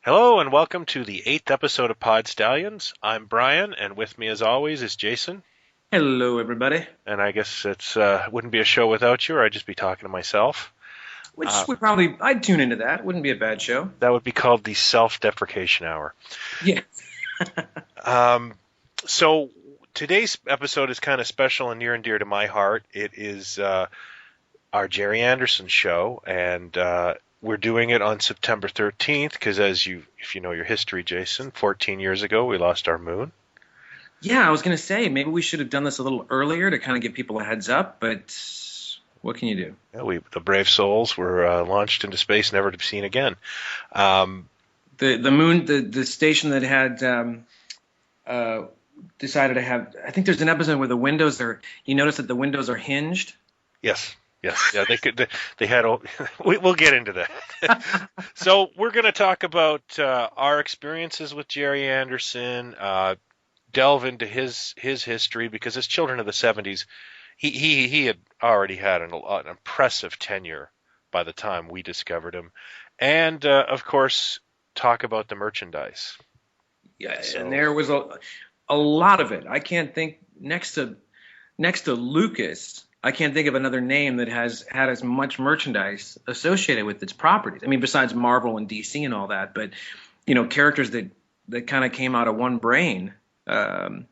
Hello and welcome to the 8th episode of Pod Stallions. I'm Brian, and with me as always is Jason. Hello, everybody. And I guess it's wouldn't be a show without you, or I'd just be talking to myself. I'd tune into that. Wouldn't be a bad show. That would be called the self-deprecation hour. Yeah. So today's episode is kind of special and near and dear to my heart. It is our Gerry Anderson show, and we're doing it on September 13th because, if you know your history, Jason, 14 years ago we lost our moon. Yeah, I was going to say maybe we should have done this a little earlier to kind of give people a heads up, but what can you do? Yeah, the brave souls were launched into space, never to be seen again. The moon, the station that had decided to have. I think there's an episode where the windows are. You notice that the windows are hinged. Yes. Yeah, they could. They had. We'll get into that. So we're going to talk about our experiences with Gerry Anderson. Delve into his history, because as children of the 70s, he had already had an impressive tenure by the time we discovered him, and of course talk about the merchandise. Yeah, so, and there was a lot of it. I can't think next to Lucas. I can't think of another name that has had as much merchandise associated with its properties. I mean, besides Marvel and DC and all that, but characters that kind of came out of one brain than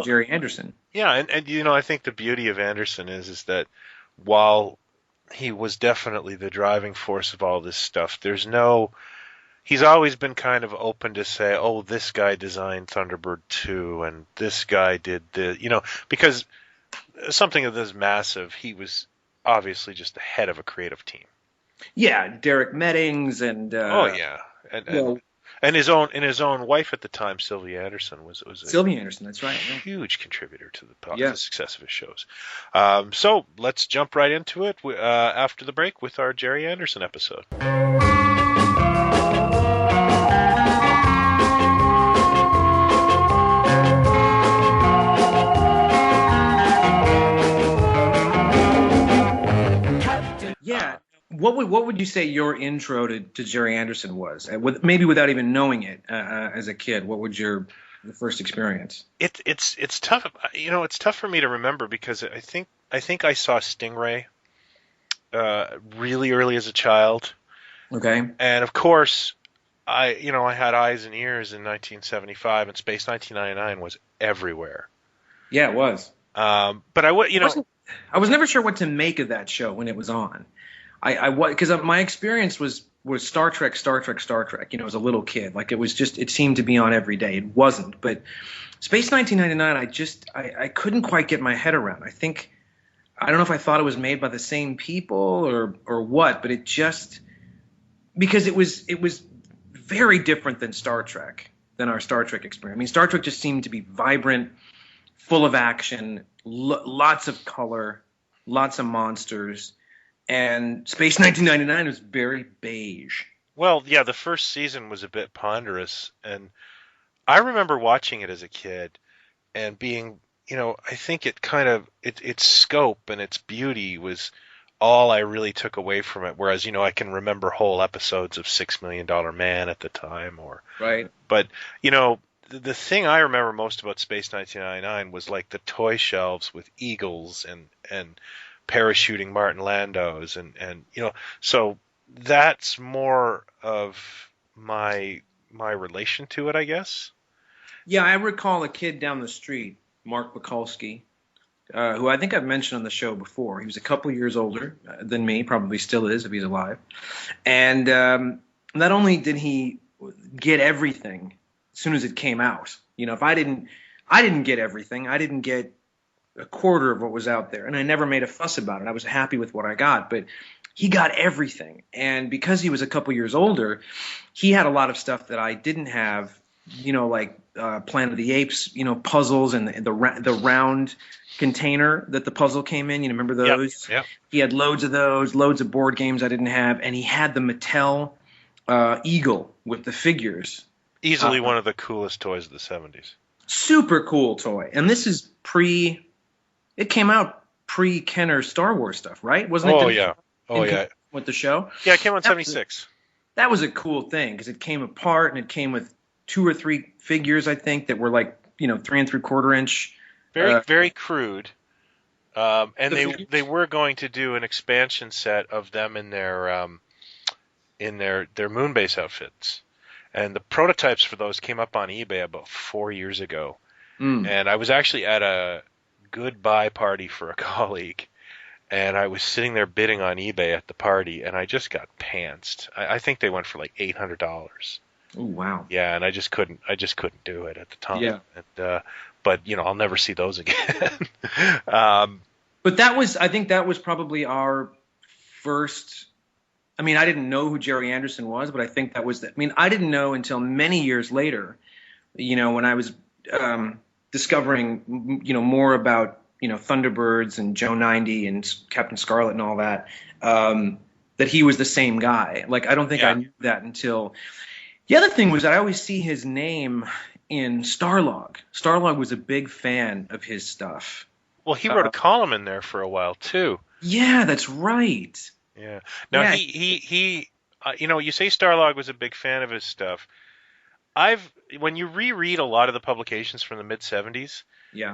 Gerry Anderson. Yeah, and I think the beauty of Anderson is that while he was definitely the driving force of all this stuff, he's always been kind of open to say, oh, this guy designed Thunderbird 2 and this guy did because something of this massive, he was obviously just the head of a creative team. Yeah, Derek Meddings and and his own wife at the time, Sylvia Anderson, was Sylvia Anderson. That's right, huge contributor to the success of his shows. So let's jump right into it after the break with our Gerry Anderson episode. Yeah. What would you say your intro to Gerry Anderson was? Maybe without even knowing it as a kid, what would your first experience? It's tough. It's tough for me to remember because I think I saw Stingray really early as a child. Okay. And of course, I had eyes and ears in 1975, and Space 1999 was everywhere. Yeah, it was. But I was never sure what to make of that show when it was on. Because my experience was Star Trek. As a little kid, like it seemed to be on every day. It wasn't, but Space 1999, I couldn't quite get my head around. I don't know if I thought it was made by the same people or what, but because it was very different than our Star Trek experience. I mean, Star Trek just seemed to be vibrant, full of action, lots of color, lots of monsters. And Space 1999 was very beige. Well, yeah, the first season was a bit ponderous, and I remember watching it as a kid and being, I think it kind of its scope and its beauty was all I really took away from it. Whereas, I can remember whole episodes of $6 Million Man at the time, right. But the thing I remember most about Space 1999 was like the toy shelves with eagles and parachuting Martin Landos and so that's more of my relation to it, I guess. Yeah, I recall a kid down the street, Mark Mikulski, who I think I've mentioned on the show before. He was a couple years older than me, probably still is if he's alive. And not only did he get everything as soon as it came out, if I didn't get everything, I didn't get a quarter of what was out there, and I never made a fuss about it. I was happy with what I got, but he got everything. And because he was a couple years older, he had a lot of stuff that I didn't have, like Planet of the Apes, puzzles and the round container that the puzzle came in. Remember those? Yep. He had loads of those, loads of board games I didn't have, and he had the Mattel Eagle with the figures. Easily one of the coolest toys of the 70s. Super cool toy. And this is it came out pre-Kenner Star Wars stuff, right? Wasn't it? Oh, yeah. With the show? Yeah, it came out in 76. that was a cool thing because it came apart and it came with 2 or 3 figures, I think, that were like 3 3/4 inch. Very crude. And they were going to do an expansion set of them in their Moonbase outfits, and the prototypes for those came up on eBay about 4 years ago. And I was actually at a goodbye party for a colleague, and I was sitting there bidding on eBay at the party, and I just got pantsed. I think they went for like $800. Oh wow! Yeah, and I just couldn't do it at the time. Yeah. And, but I'll never see those again. But I think that was probably our first. I mean, I didn't know who Gerry Anderson was, but I think that was. I mean, I didn't know until many years later. When I was discovering, more about Thunderbirds and Joe 90 and Captain Scarlet and all that. That he was the same guy. Like, I don't think I knew that until. The other thing was that I always see his name in Starlog. Starlog was a big fan of his stuff. Well, he wrote a column in there for a while too. Yeah, that's right. Yeah. Now he you say Starlog was a big fan of his stuff. When you reread a lot of the publications from the mid-70s,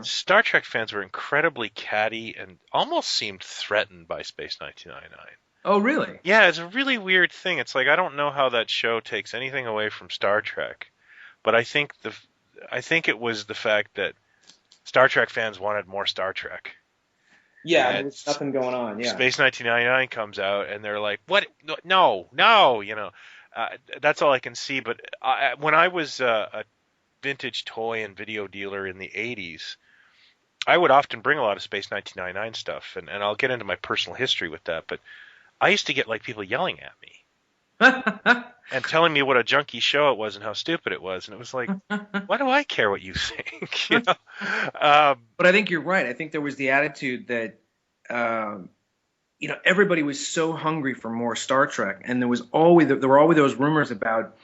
Star Trek fans were incredibly catty and almost seemed threatened by Space 1999. Oh, really? Yeah, it's a really weird thing. It's like, I don't know how that show takes anything away from Star Trek, but I think it was the fact that Star Trek fans wanted more Star Trek. Yeah, there was nothing going on. Yeah. Space 1999 comes out, and they're like, "What? No!" That's all I can see. But when I was a vintage toy and video dealer in the 80s, I would often bring a lot of Space 1999 stuff, and I'll get into my personal history with that. But I used to get like people yelling at me and telling me what a junky show it was and how stupid it was, and it was like, why do I care what you think? But I think you're right. I think there was the attitude that everybody was so hungry for more Star Trek, and there were always those rumors about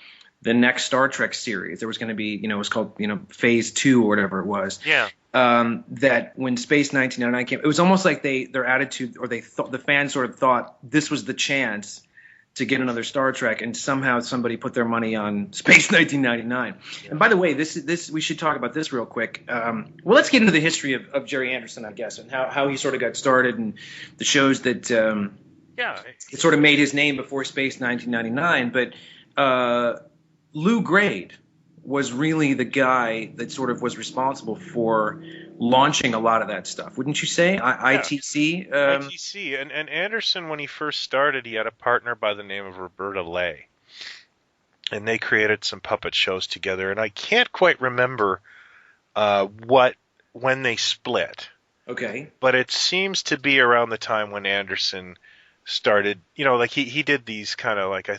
the next Star Trek series. There was going to be, it was called, Phase 2 or whatever it was. Yeah. That when Space 1999 came, it was almost like their attitude, or the fans sort of thought this was the chance to get another Star Trek, and somehow somebody put their money on Space 1999. Yeah. And by the way, this we should talk about this real quick. Well, let's get into the history of Gerry Anderson, I guess, and how he sort of got started, and the shows that it sort of made his name before Space 1999. But Lou Grade was really the guy that sort of was responsible for launching a lot of that stuff, wouldn't you say? ITC? ITC. And Anderson, when he first started, he had a partner by the name of Roberta Lay. And they created some puppet shows together. And I can't quite remember when they split. Okay. But it seems to be around the time when Anderson started, like he did these kind of like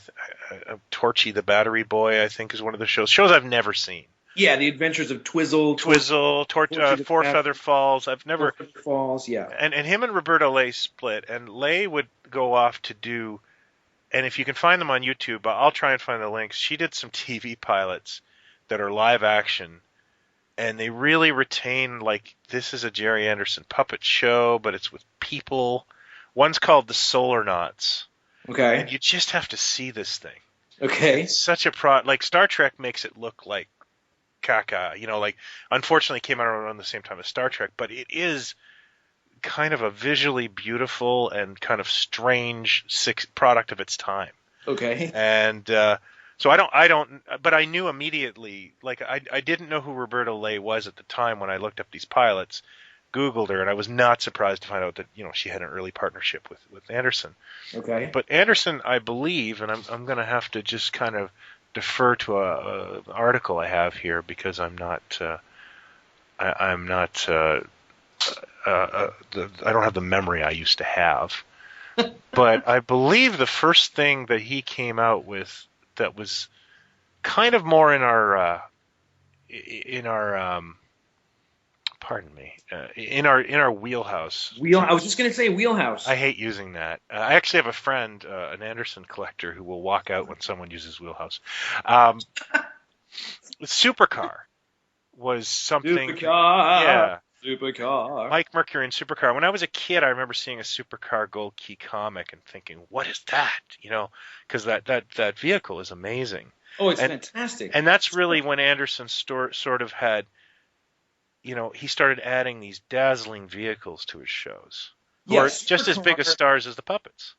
Torchy the Battery Boy, I think is one of the shows I've never seen. Yeah, The Adventures of Twizzle, Four Feather Falls. I've never. Four Feather Falls, yeah. And him and Roberta Lay split, and Lay would go off to do, and if you can find them on YouTube, I'll try and find the links. She did some TV pilots that are live action, and they really retain, like, this is a Gerry Anderson puppet show, but it's with people. One's called The Solar Knots. Okay. And you just have to see this thing. Okay. It's such a like Star Trek makes it look like caca, like, unfortunately it came out around the same time as Star Trek, but it is kind of a visually beautiful and kind of strange product of its time. Okay. And so I don't, but I knew immediately, like, I didn't know who Roberta Lay was at the time when I looked up these pilots, Googled her, and I was not surprised to find out that, she had an early partnership with Anderson. Okay. But Anderson, I believe, and I'm going to have to just kind of defer to an article I have here because I don't have the memory I used to have. But I believe the first thing that he came out with that was kind of more in our pardon me, in our wheelhouse. I was just going to say wheelhouse. I hate using that. I actually have a friend, an Anderson collector, who will walk out when someone uses wheelhouse. Supercar was something. Supercar. Yeah. Supercar. Mike Mercury in Supercar. When I was a kid, I remember seeing a Supercar Gold Key comic and thinking, "What is that?" Because that vehicle is amazing. Oh, it's And fantastic. and that's really when Anderson sort of had, he started adding these dazzling vehicles to his shows, who are Yes, just as big as Supercar. stars as the puppets.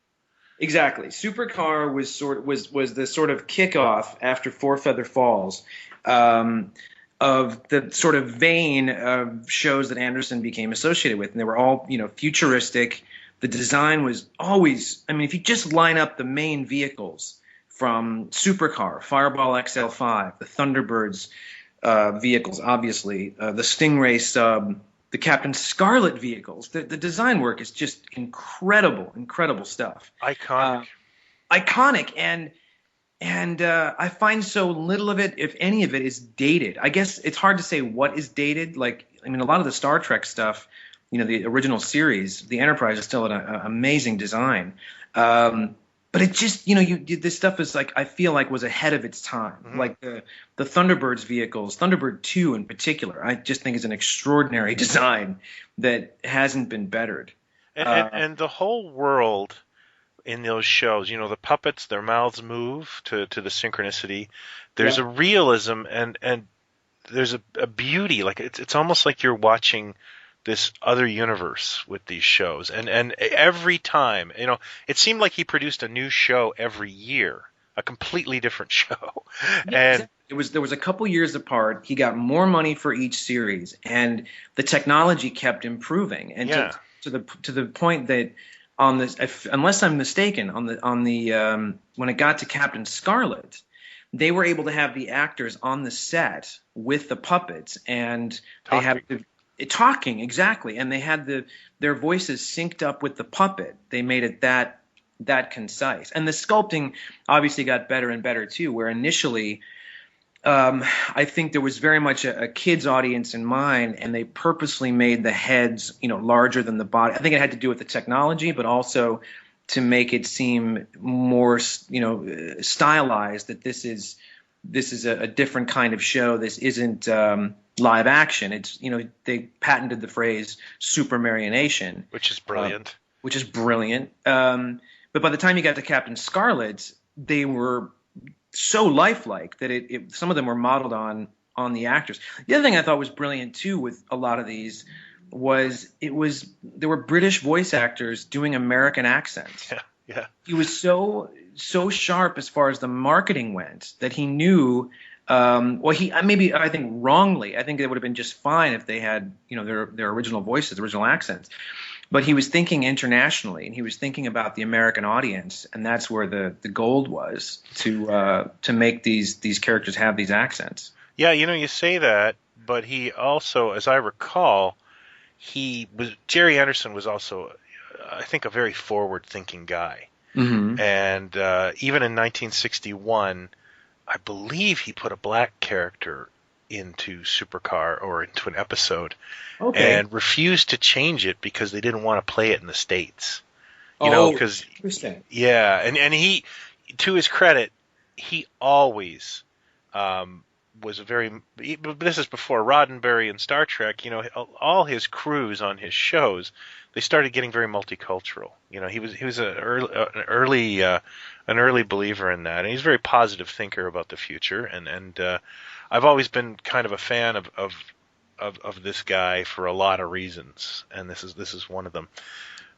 Exactly. Supercar was the sort of kickoff after Four Feather Falls, of the sort of vein of shows that Anderson became associated with, and they were all futuristic. The design was always, I mean, if you just line up the main vehicles from Supercar, Fireball XL5, the Thunderbirds vehicles, obviously, the Stingray sub, the Captain Scarlet vehicles. The design work is just incredible stuff. Iconic. Iconic, and I find so little of it, if any of it, is dated. I guess it's hard to say what is dated. Like, I mean, a lot of the Star Trek stuff, the original series, the Enterprise is still an amazing design. But it just, this stuff is like, I feel like was ahead of its time. Mm-hmm. Like the Thunderbirds vehicles, Thunderbird 2 in particular, I just think is an extraordinary design that hasn't been bettered. And the whole world in those shows, the puppets, their mouths move to the synchronicity. There's a realism and there's a beauty. Like it's almost like you're watching this other universe with these shows. And every time, it seemed like he produced a new show every year, a completely different show. Yeah, and there was a couple years apart. He got more money for each series, and the technology kept improving. And to the point that on this, unless I'm mistaken, on the when it got to Captain Scarlet, they were able to have the actors on the set with the puppets, and they had talking exactly, and they had their voices synced up with the puppet. They made it that concise, and the sculpting obviously got better and better too. Where initially, I think there was very much a kids audience in mind, and they purposely made the heads, larger than the body. I think it had to do with the technology, but also to make it seem more, stylized. That this is a different kind of show. This isn't live action. It's, they patented the phrase super marionation, which is brilliant. But by the time you got to Captain Scarlet, they were so lifelike that some of them were modeled on the actors. The other thing I thought was brilliant too with a lot of these was there were British voice actors doing American accents. Yeah. He was so sharp as far as the marketing went that he knew. I think wrongly. I think it would have been just fine if they had their original voices, original accents. But he was thinking internationally, and he was thinking about the American audience, and that's where the gold was to make these characters have these accents. Yeah, you say that, but he also, as I recall, Gerry Anderson was also, I think, a very forward-thinking guy. Mm-hmm. And even in 1961, I believe he put a black character into Supercar or into an episode, and refused to change it because they didn't want to play it in the States. Because interesting. Yeah, and he, to his credit, he always was but this is before Roddenberry and Star Trek. All his crews on his shows, they started getting very multicultural. He was an early believer in that, and he's a very positive thinker about the future. And I've always been kind of a fan of this guy for a lot of reasons, and this is one of them.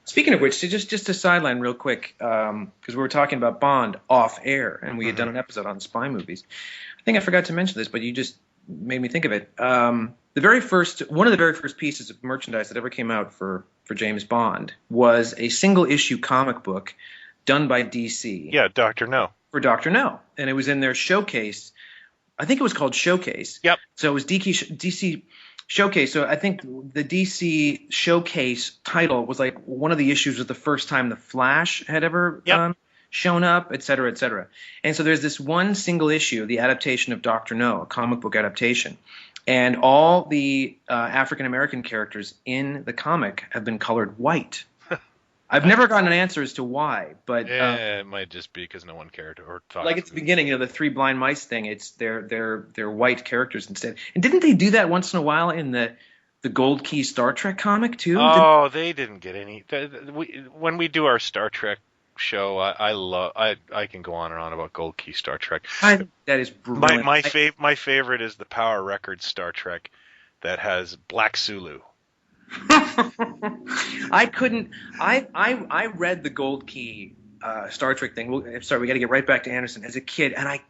Speaking of which, just a sideline real quick, because we were talking about Bond off air, and we had done an episode on spy movies. I think I forgot to mention this, but you just made me think of it. One of the very first pieces of merchandise that ever came out for James Bond was a single issue comic book done by DC. Yeah, Dr. No. For Dr. No, and it was in their showcase. I think it was called Showcase. Yep. So it was DC Showcase. So I think the DC Showcase title was like one of the issues was the first time the Flash had ever shown up, et cetera, et cetera. And so there's this one single issue, the adaptation of Dr. No, a comic book adaptation. And all the African-American characters in the comic have been colored white. I've never gotten an answer as to why, but it might just be because no one cared or thought. Like at the beginning, the Three Blind Mice thing, it's they're white characters instead. And didn't they do that once in a while in the the Gold Key Star Trek comic too? Oh, they didn't get any. When we do our Star Trek show, I can go on and on about Gold Key Star Trek. That is brilliant. My favorite is the Power Records Star Trek that has Black Sulu. I couldn't. I read the Gold Key Star Trek thing. Sorry, we got to get right back to Anderson. As a kid, and I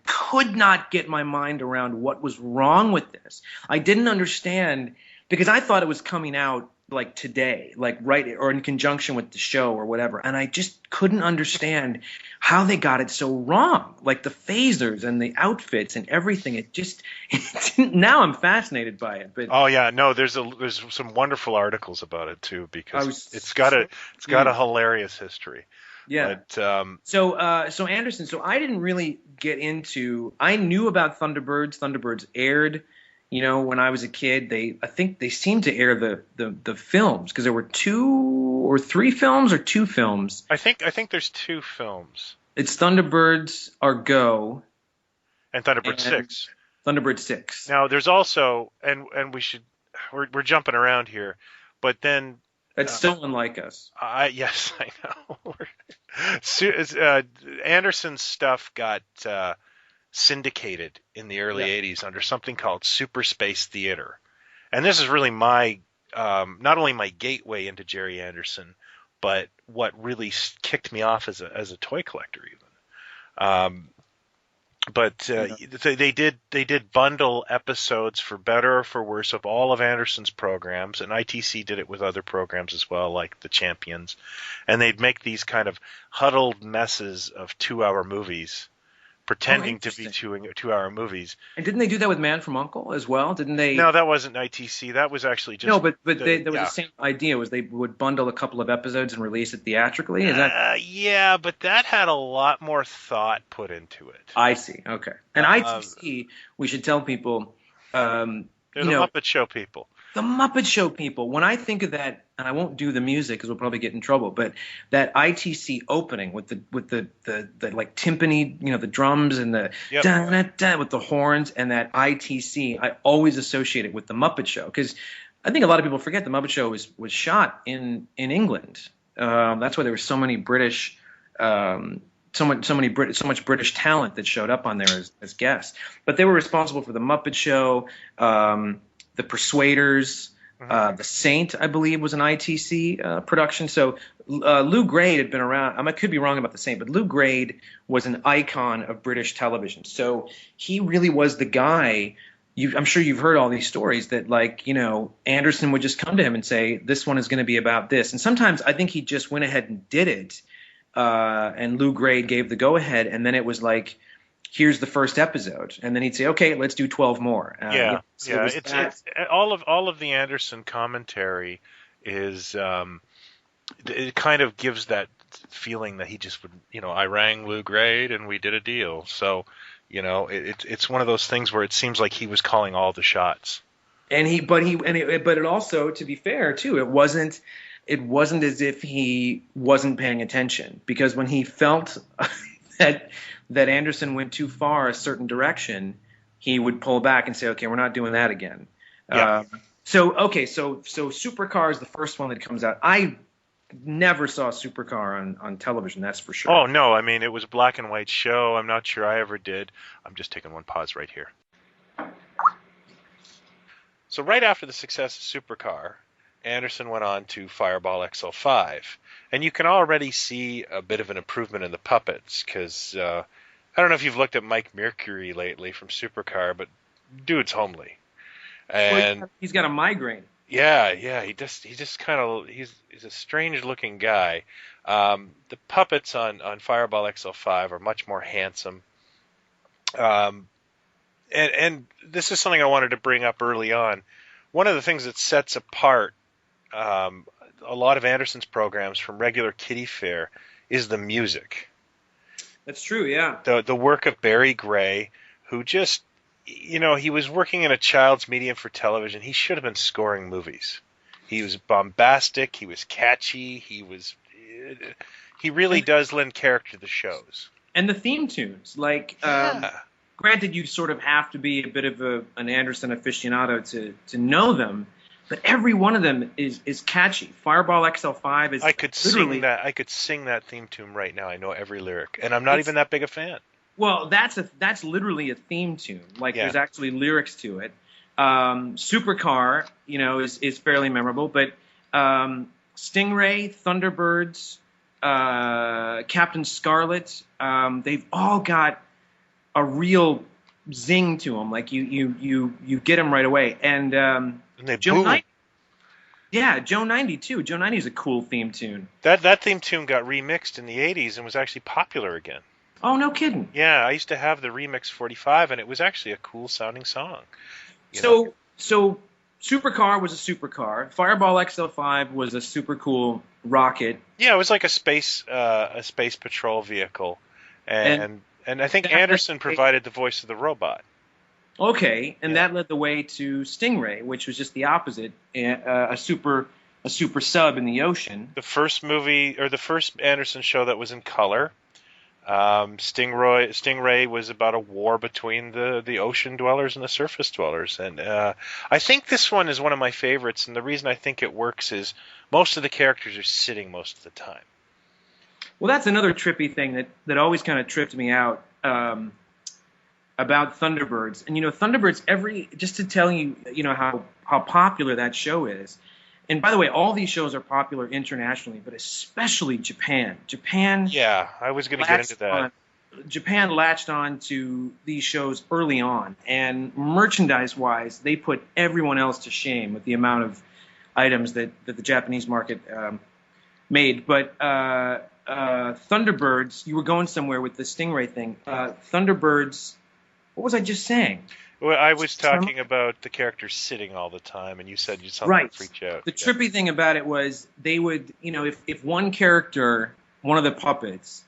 could not get my mind around what was wrong with this. I didn't understand because I thought it was coming out like today, like right or in conjunction with the show or whatever, and I just couldn't understand how they got it so wrong. Like the phasers and the outfits and everything. It didn't, now I'm fascinated by it. But oh yeah, no, there's some wonderful articles about it too because it's got a hilarious history. Yeah. But, so Anderson, so I didn't really get into. I knew about Thunderbirds. Thunderbirds aired, when I was a kid. I think they seemed to air the films because there were 2 or 3 films or 2 films. I think there's 2 films. It's Thunderbirds Argo and Thunderbird 6. Thunderbird 6. Now there's also and we're jumping around here, but then. That's so unlike us. Yes, I know. Anderson's stuff got syndicated in the early 80s under something called Super Space Theater. And this is really my not only my gateway into Gerry Anderson, but what really kicked me off as a toy collector even. But they did bundle episodes for better or for worse of all of Anderson's programs, and ITC did it with other programs as well, like the Champions. And they'd make these kind of huddled messes of 2-hour movies, pretending to be 2-hour movies. And didn't they do that with Man from U.N.C.L.E. as well? Didn't they? No, that wasn't ITC. That was actually just there was the same idea. Was they would bundle a couple of episodes and release it theatrically? Is that? Yeah, but that had a lot more thought put into it. I see. Okay. And ITC, we should tell people. They're the Muppet Show people. The Muppet Show people. When I think of that, and I won't do the music because we'll probably get in trouble, but that ITC opening with the like timpani, the drums and the da da da with the horns, and that ITC, I always associate it with the Muppet Show because I think a lot of people forget the Muppet Show was shot in England. That's why there were so many British. So much British talent that showed up on there as guests, but they were responsible for the Muppet Show. The Persuaders, The Saint, I believe, was an ITC production. So Lou Grade had been around. I could be wrong about The Saint, but Lou Grade was an icon of British television. So he really was the guy. I'm sure you've heard all these stories that, Anderson would just come to him and say, this one is going to be about this. And sometimes I think he just went ahead and did it, and Lou Grade gave the go-ahead, and then it was like, here's the first episode, and then he'd say, "Okay, let's do 12 more." It's all of the Anderson commentary is it kind of gives that feeling that he just would, I rang Lou Grade and we did a deal. So, it's one of those things where it seems like he was calling all the shots. But it also, to be fair too, it wasn't as if he wasn't paying attention, because when he felt that Anderson went too far a certain direction, he would pull back and say, okay, we're not doing that again. Yeah. So Supercar is the first one that comes out. I never saw Supercar on television, that's for sure. Oh, no, it was a black and white show. I'm not sure I ever did. I'm just taking one pause right here. So right after the success of Supercar, Anderson went on to Fireball XL5. And you can already see a bit of an improvement in the puppets, because I don't know if you've looked at Mike Mercury lately from Supercar, but dude's homely. And he's got a migraine. Yeah, he just kind of he's a strange looking guy. The puppets on Fireball XL5 are much more handsome. And this is something I wanted to bring up early on. One of the things that sets apart a lot of Anderson's programs from regular kiddie fare is the music. That's true, yeah. The work of Barry Gray, who just, he was working in a child's medium for television. He should have been scoring movies. He was bombastic. He was catchy. He really does lend character to the shows. And the theme tunes, granted, you sort of have to be a bit of an Anderson aficionado to know them, but every one of them is catchy. Fireball XL5 is I could literally sing that. I could sing that theme tune right now. I know every lyric, and I'm not even that big a fan. well, that's literally a theme tune. Like Yeah. there's actually lyrics to it. Supercar, is fairly memorable, but Stingray, Thunderbirds, Captain Scarlet, they've all got a real zing to them. Like you get them right away. And And they Joe boom. 90, yeah, Joe 90 too. Joe 90 is a cool theme tune. That theme tune got remixed in the 80s and was actually popular again. Oh, no kidding. Yeah, I used to have the Remix 45, and it was actually a cool sounding song. You know? So Supercar was a supercar. Fireball XL5 was a super cool rocket. Yeah, it was like a space patrol vehicle, and I think Anderson provided the voice of the robot. Okay, and that led the way to Stingray, which was just the opposite, a super sub in the ocean. The first movie, or the first Anderson show that was in color. Stingray was about a war between the ocean dwellers and the surface dwellers, and I think this one is one of my favorites. And the reason I think it works is most of the characters are sitting most of the time. Well, that's another trippy thing that always kind of tripped me out about Thunderbirds. And Thunderbirds, just to tell you, how popular that show is. And by the way, all these shows are popular internationally, but especially Japan. Yeah, I was going to get into that. Japan latched on to these shows early on, and merchandise-wise, they put everyone else to shame with the amount of items that the Japanese market made. But Thunderbirds, you were going somewhere with the Stingray thing. Thunderbirds, what was I just saying? Well, I was talking about the characters sitting all the time, and you said you saw them freak you out. The trippy thing about it was they would, if one character, one of the puppets,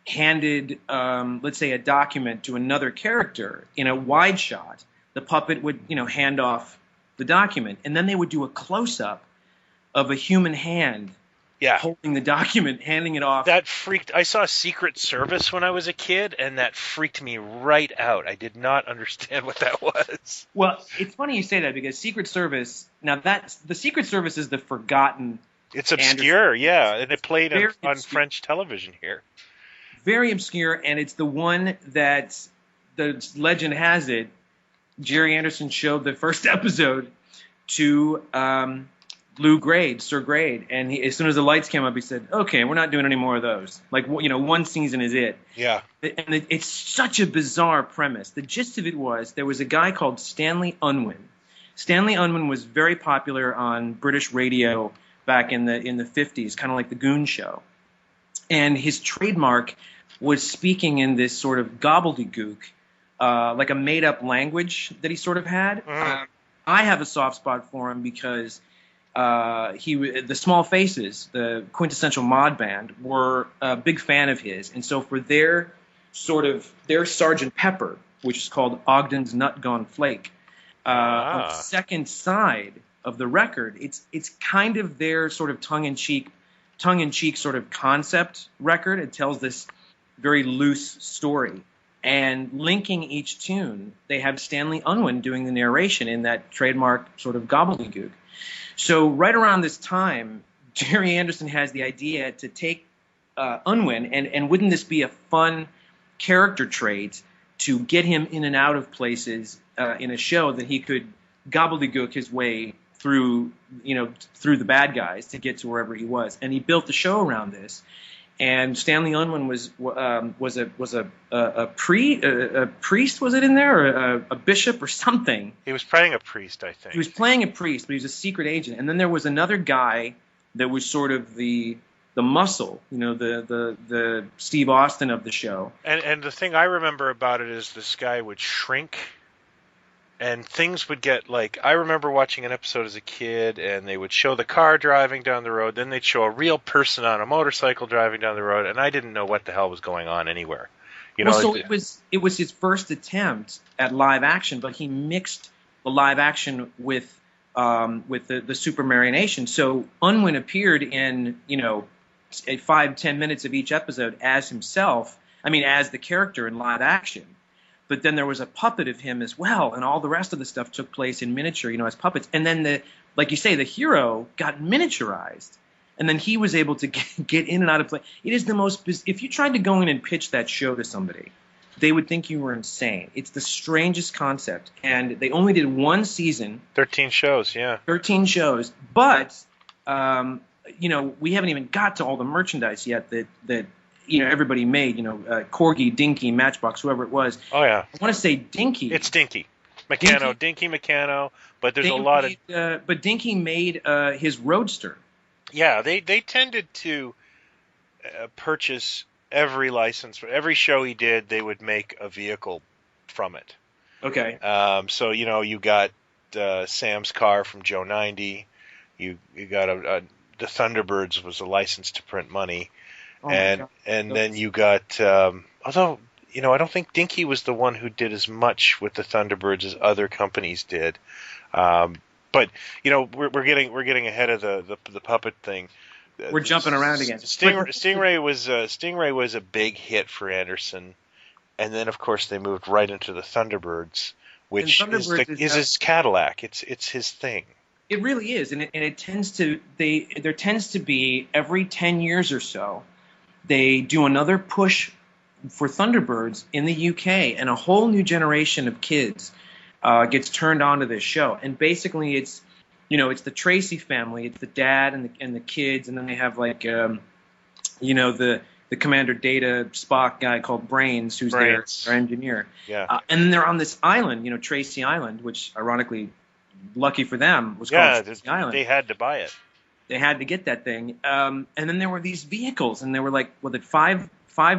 handed, let's say, a document to another character in a wide shot, the puppet would, hand off the document, and then they would do a close-up of a human hand holding the document, handing it off. I saw Secret Service when I was a kid, and that freaked me right out. I did not understand what that was. Well, it's funny you say that, because Secret Service, the Secret Service is the forgotten. It's obscure, and it played on French television here. Very obscure, and it's the one that, the legend has it, Gerry Anderson showed the first episode to Lou Grade, Sir Grade, and as soon as the lights came up, he said, "Okay, we're not doing any more of those. Like, one season is it." Yeah. And it's such a bizarre premise. The gist of it was there was a guy called Stanley Unwin. Stanley Unwin was very popular on British radio back in the 50s, kind of like the Goon Show, and his trademark was speaking in this sort of gobbledygook, like a made-up language that he sort of had. I have a soft spot for him because the Small Faces, the quintessential mod band, were a big fan of his, and so for their Sergeant Pepper, which is called Ogden's Nut Gone Flake, on the second side of the record, it's kind of their sort of tongue-in-cheek sort of concept record. It tells this very loose story, and linking each tune, they have Stanley Unwin doing the narration in that trademark sort of gobbledygook. So right around this time, Gerry Anderson has the idea to take Unwin, and wouldn't this be a fun character trait to get him in and out of places in a show that he could gobbledygook his way through the bad guys to get to wherever he was. And he built the show around this. And Stanley Unwin was a priest, was it in there, or a bishop or something? He was playing a priest, I think. He was playing a priest, but he was a secret agent. And then there was another guy that was sort of the muscle, the Steve Austin of the show. And the thing I remember about it is this guy would shrink, and things would get like, I remember watching an episode as a kid, and they would show the car driving down the road, then they'd show a real person on a motorcycle driving down the road, and I didn't know what the hell was going on anywhere. So it was his first attempt at live action, but he mixed the live action with the super marionation. So Unwin appeared in 5-10 minutes of each episode as himself. I mean, as the character in live action. but then there was a puppet of him as well, and all the rest of the stuff took place in miniature, as puppets. And then like you say, the hero got miniaturized, and then he was able to get in and out of play. It is the most. If you tried to go in and pitch that show to somebody, they would think you were insane. It's the strangest concept, and they only did one season. 13 shows, yeah. 13 shows, but we haven't even got to all the merchandise yet that everybody made, Corgi, Dinky, Matchbox, whoever it was. Oh, yeah. I want to say Dinky. It's Dinky. Dinky Meccano, but there's a lot of... But Dinky made his Roadster. Yeah, they tended to purchase every license. For every show he did, they would make a vehicle from it. Okay. So, you got Sam's car from Joe 90. You got the Thunderbirds was a license to print money. Oh, and then you got, although, I don't think Dinky was the one who did as much with the Thunderbirds as other companies did. But we're getting ahead of the puppet thing. We're jumping around again. Stingray was a big hit for Anderson, and then of course they moved right into the Thunderbirds, which is his Cadillac. It's his thing. It really is, and it tends to there tends to be every 10 years or so. They do another push for Thunderbirds in the UK, and a whole new generation of kids gets turned on to this show. And basically, it's the Tracy family. It's the dad and the kids, and then they have like the Commander Data Spock guy called Brains, who's their engineer. Yeah. And then they're on this island, Tracy Island, which ironically, lucky for them, was called Tracy Island. They had to buy it. They had to get that thing. And then there were these vehicles, and there were like, was it five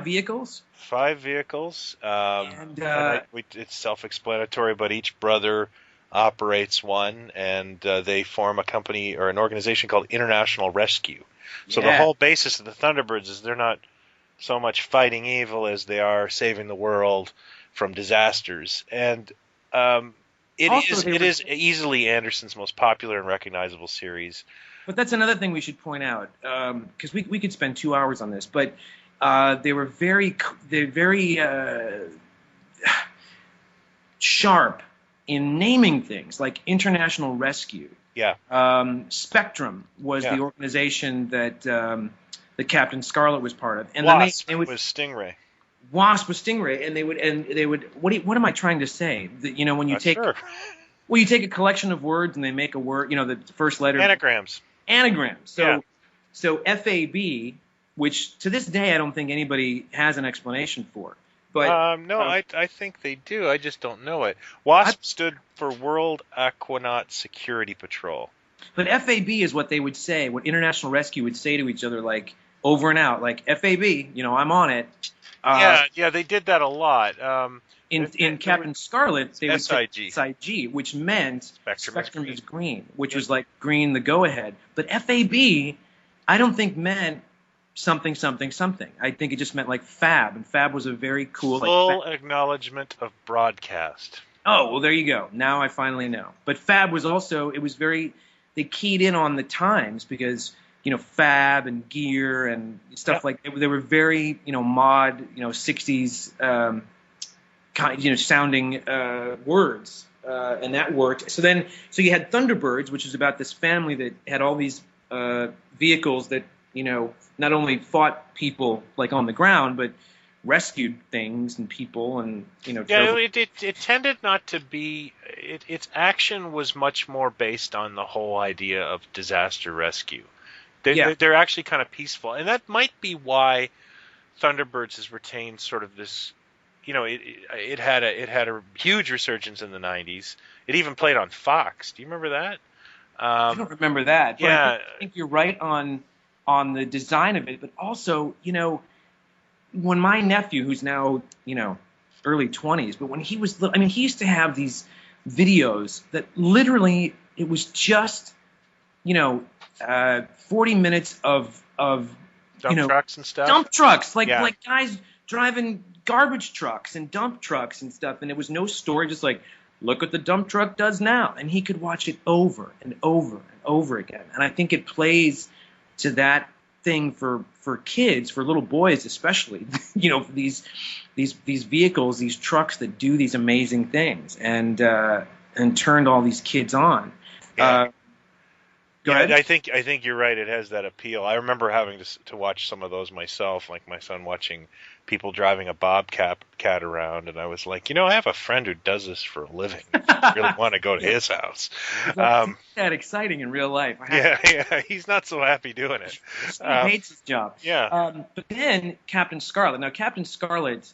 vehicles? 5 vehicles. It's self-explanatory, but each brother operates one, and they form a company or an organization called International Rescue. So the whole basis of the Thunderbirds is they're not so much fighting evil as they are saving the world from disasters. And it is easily Anderson's most popular and recognizable series. But that's another thing we should point out, because we could spend 2 hours on this. But they're very sharp in naming things, like International Rescue. Yeah. Spectrum was the organization that Captain Scarlet was part of, and Wasp then they would, was Stingray. Wasp was Stingray, and they would. What am I trying to say? That when you take. Sure. Well, you take a collection of words and they make a word, the first letter. Anagrams. So FAB, which to this day I don't think anybody has an explanation for. But I think they do. I just don't know it. WASP stood for World Aquanaut Security Patrol. But FAB is what they would say, what International Rescue would say to each other, like over and out, like FAB, I'm on it. Yeah, they did that a lot. In Captain Scarlet, they would say SIG. SIG, which meant Spectrum is green, which was like green the go-ahead. But FAB, I don't think meant something. I think it just meant like FAB, and FAB was a very cool... Full acknowledgement of broadcast. Oh, well, there you go. Now I finally know. But FAB was also, they keyed in on the times because, FAB and gear and stuff like that. They were very, mod, 60s... sounding words, and that worked. So you had Thunderbirds, which was about this family that had all these vehicles that not only fought people like on the ground, but rescued things and people, and it tended not to be. Its action was much more based on the whole idea of disaster rescue. They're actually kind of peaceful, and that might be why Thunderbirds has retained sort of this. It had a huge resurgence in the 90s. It even played on Fox. Do you remember that? I don't remember that. But Yeah. I think you're right on the design of it. But also, when my nephew, who's now, early 20s, but when he was little, he used to have these videos that literally, it was just, 40 minutes of Dump trucks and stuff? Dump trucks. Like guys driving garbage trucks and dump trucks and stuff, and it was no story, just like, look what the dump truck does now, and he could watch it over and over and over again. And I think it plays to that thing for kids, for little boys especially. These vehicles, these trucks that do these amazing things, and turned all these kids on. Yeah. Go ahead. I think you're right. It has that appeal. I remember having to watch some of those myself, like my son watching people driving a bobcat around, and I was like, I have a friend who does this for a living. I really want to go to his house. It's not that exciting in real life. Yeah, he's not so happy doing it. He hates his job. Yeah. But then Captain Scarlet. Now, Captain Scarlet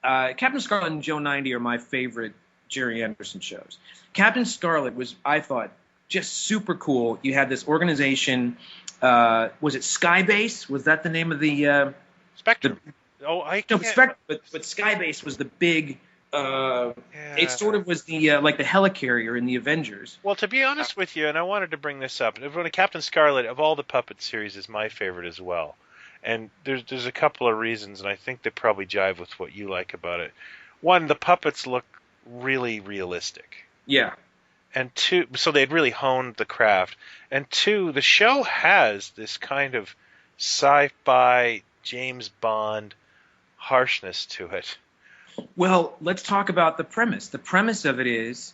and Joe 90 are my favorite Gerry Anderson shows. Captain Scarlet was, I thought, just super cool. You had this organization. Was it Skybase? Was that the name of the Spectrum? Spectrum. But Skybase was the big. It sort of was the like the helicarrier in the Avengers. Well, to be honest with you, and I wanted to bring this up, Captain Scarlet of all the puppet series is my favorite as well. And there's a couple of reasons, and I think they probably jive with what you like about it. One, the puppets look really realistic. Yeah. And two, so they'd really honed the craft. And two, the show has this kind of sci-fi James Bond harshness to it. Well, let's talk about the premise. The premise of it is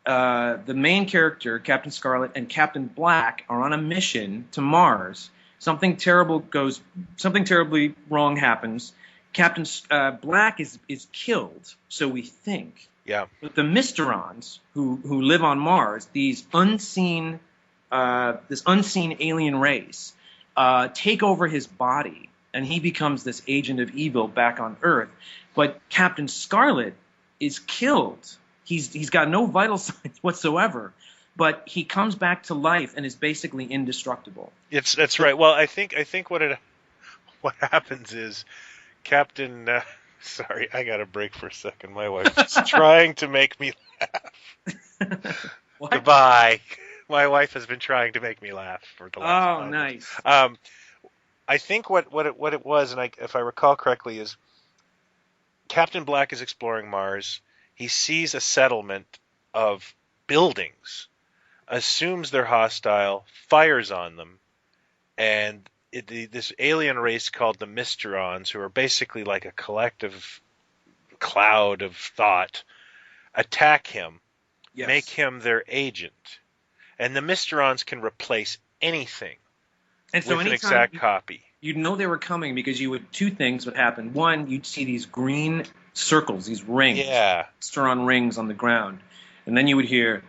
the main character, Captain Scarlet, and Captain Black are on a mission to Mars. Something terribly wrong happens. Captain Black is killed, so we think. Yeah. But the Mysterons, who live on Mars, this unseen alien race, take over his body, and he becomes this agent of evil back on Earth. But Captain Scarlet is killed. He's got no vital signs whatsoever, but he comes back to life and is basically indestructible. That's right. Well, I think what happens is Captain. Sorry, I got to break for a second. My wife is trying to make me laugh. What? Goodbye. My wife has been trying to make me laugh for the last 5 nice. I think what it was, and if I recall correctly, is Captain Black is exploring Mars. He sees a settlement of buildings, assumes they're hostile, fires on them, and this alien race called the Mysterons, who are basically like a collective cloud of thought, attack him, Yes. make him their agent. And the Mysterons can replace anything And so with an anytime exact copy. you'd know they were coming because two things would happen. One, you'd see these green circles, these rings, Yeah. Mysteron rings on the ground. And then you would hear,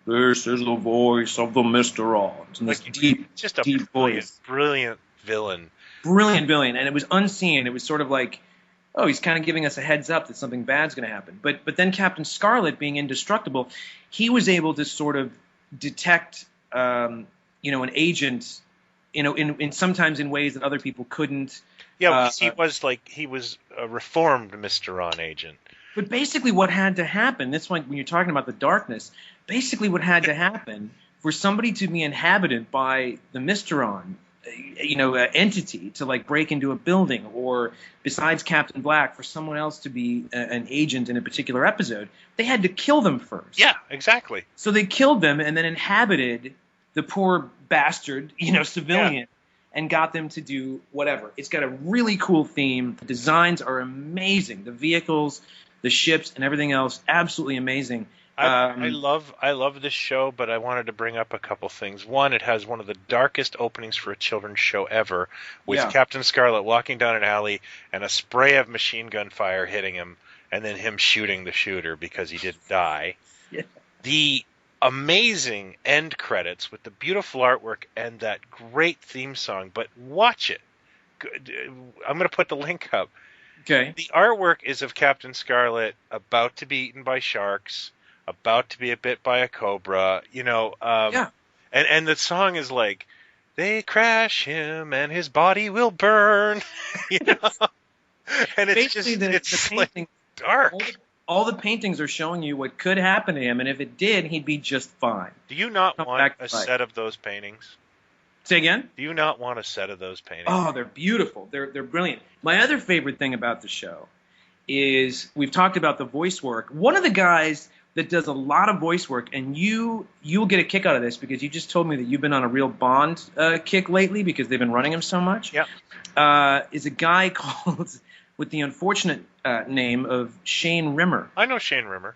"This is the voice of the Mysterons." And this deep, Just a deep voice. brilliant villain. Brilliant villain. And it was unseen. It was sort of like, oh, he's kind of giving us a heads up that something bad's going to happen. But then Captain Scarlet, being indestructible, he was able to sort of detect, an agent, in sometimes in ways that other people couldn't. Yeah, he was a reformed Mysteron agent. But basically what had to happen, that's when you're talking about the darkness, basically what had to happen for somebody to be inhabited by the Mysteron, entity to like break into a building, or besides Captain Black, for someone else to be an agent in a particular episode, they had to kill them first. Yeah, exactly. So they killed them and then inhabited the poor bastard, civilian, and got them to do whatever. It's got a really cool theme. The designs are amazing. The vehicles, the ships, and everything else, absolutely amazing. I love this show, but I wanted to bring up a couple things. One, it has one of the darkest openings for a children's show ever, with Captain Scarlet walking down an alley and a spray of machine gun fire hitting him, and then him shooting the shooter because he didn't die. Yeah. The amazing end credits with the beautiful artwork and that great theme song, but watch it. I'm going to put the link up. Okay. The artwork is of Captain Scarlet about to be eaten by sharks, about to be bit by a cobra, and the song is like, they crash him and his body will burn, and it's basically just the like painting, dark. all the paintings are showing you what could happen to him, and if it did, he'd be just fine. Do you not Come want back a to life. set of those paintings? Say again? Do you not want a set of those paintings? Oh, they're beautiful. They're brilliant. My other favorite thing about the show is we've talked about the voice work. One of the guys that does a lot of voice work, and you'll get a kick out of this because you just told me that you've been on a real Bond kick lately because they've been running him so much. Yep. Is a guy called with the unfortunate name of Shane Rimmer. I know Shane Rimmer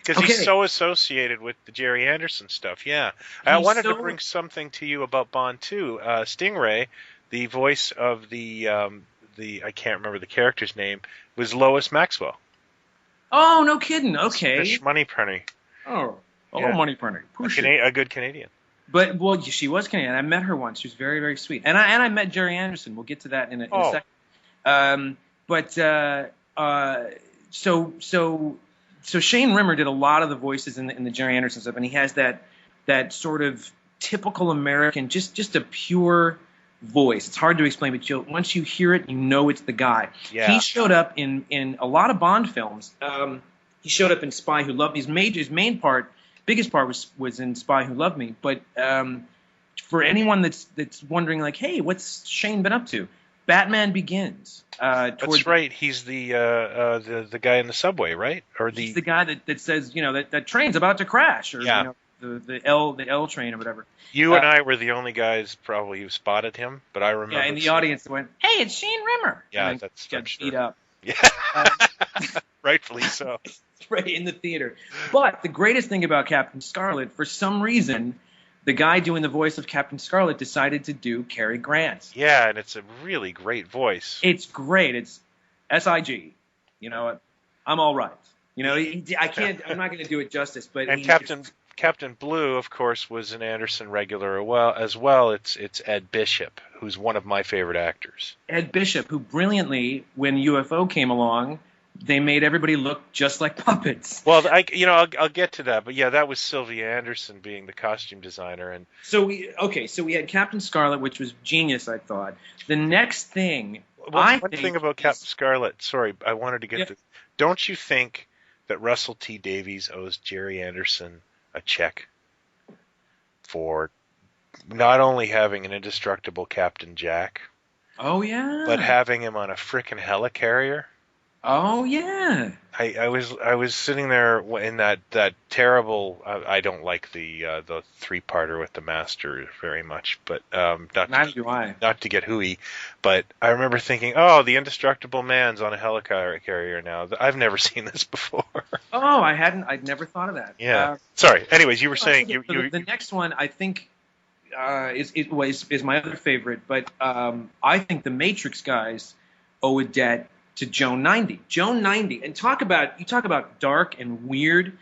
because he's so associated with the Gerry Anderson stuff. Yeah, I wanted to bring something to you about Bond too. Stingray, the voice of the I can't remember the character's name, was Lois Maxwell. Oh, no kidding. Okay. Fish Moneypenny. Oh, yeah. Moneypenny. A good Canadian. But well, she was Canadian. I met her once. She was very, very sweet. And I met Gerry Anderson. We'll get to that in a second. So Shane Rimmer did a lot of the voices in the Gerry Anderson stuff, and he has that sort of typical American, just a pure voice. It's hard to explain, but once you hear it, you know it's the guy. Yeah. He showed up in a lot of Bond films. He showed up in Spy Who Loved Me. His main part, biggest part was in Spy Who Loved Me. But for anyone that's wondering, like, hey, what's Shane been up to? Batman Begins. That's right. He's the guy in the subway, right? He's the guy that says, that train's about to crash, or the L train or whatever. You and I were the only guys probably who spotted him, but I remember. Yeah, in the audience went, "Hey, it's Shane Rimmer." Yeah, that's got beat up. Yeah, rightfully so. Right in the theater. But the greatest thing about Captain Scarlet, for some reason, the guy doing the voice of Captain Scarlet decided to do Cary Grant. Yeah, and it's a really great voice. It's great. It's SIG. I'm all right. I can't. I'm not going to do it justice. But Captain Blue, of course, was an Anderson regular as well. It's Ed Bishop, who's one of my favorite actors. Ed Bishop, who brilliantly, when UFO came along, they made everybody look just like puppets. Well, I'll get to that, but yeah, that was Sylvia Anderson being the costume designer, and so we had Captain Scarlet, which was genius, I thought. The next thing, one thing about Captain Scarlet. Sorry, I wanted to get to. Don't you think that Russell T Davies owes Gerry Anderson a check for not only having an indestructible Captain Jack, but having him on a frickin' helicarrier? Oh yeah. I was sitting there in that terrible. I don't like the 3-parter with the Master very much, but neither do I. Not to get hooey, but I remember thinking, oh, the indestructible man's on a helicarrier now. I've never seen this before. Oh, I'd never thought of that. Yeah. Sorry. Anyways, you were saying the next one I think is my other favorite, but I think the Matrix guys owe a debt to Joan 90. Joan 90, and talk about dark and weird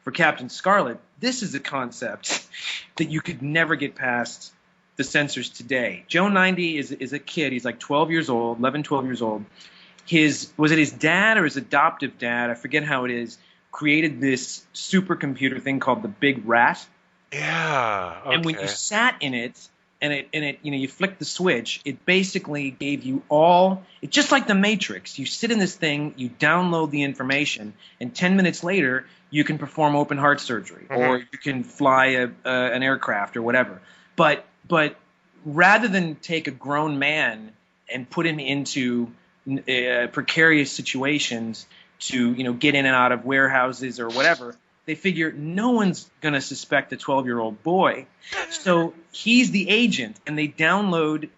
for Captain Scarlet. This is a concept that you could never get past the censors today. Joan 90 is a kid. He's like 12 years old. Was it his dad or his adoptive dad? I forget how it is. Created this supercomputer thing called the Big Rat. Yeah. Okay. And when you sat in it, and it you flick the switch, it basically gave you it's just like the Matrix. You sit in this thing, you download the information, and 10 minutes later you can perform open heart surgery, or you can fly an aircraft or whatever. But rather than take a grown man and put him into precarious situations to get in and out of warehouses or whatever, they figure no one's going to suspect a 12-year-old boy. So he's the agent, and they download,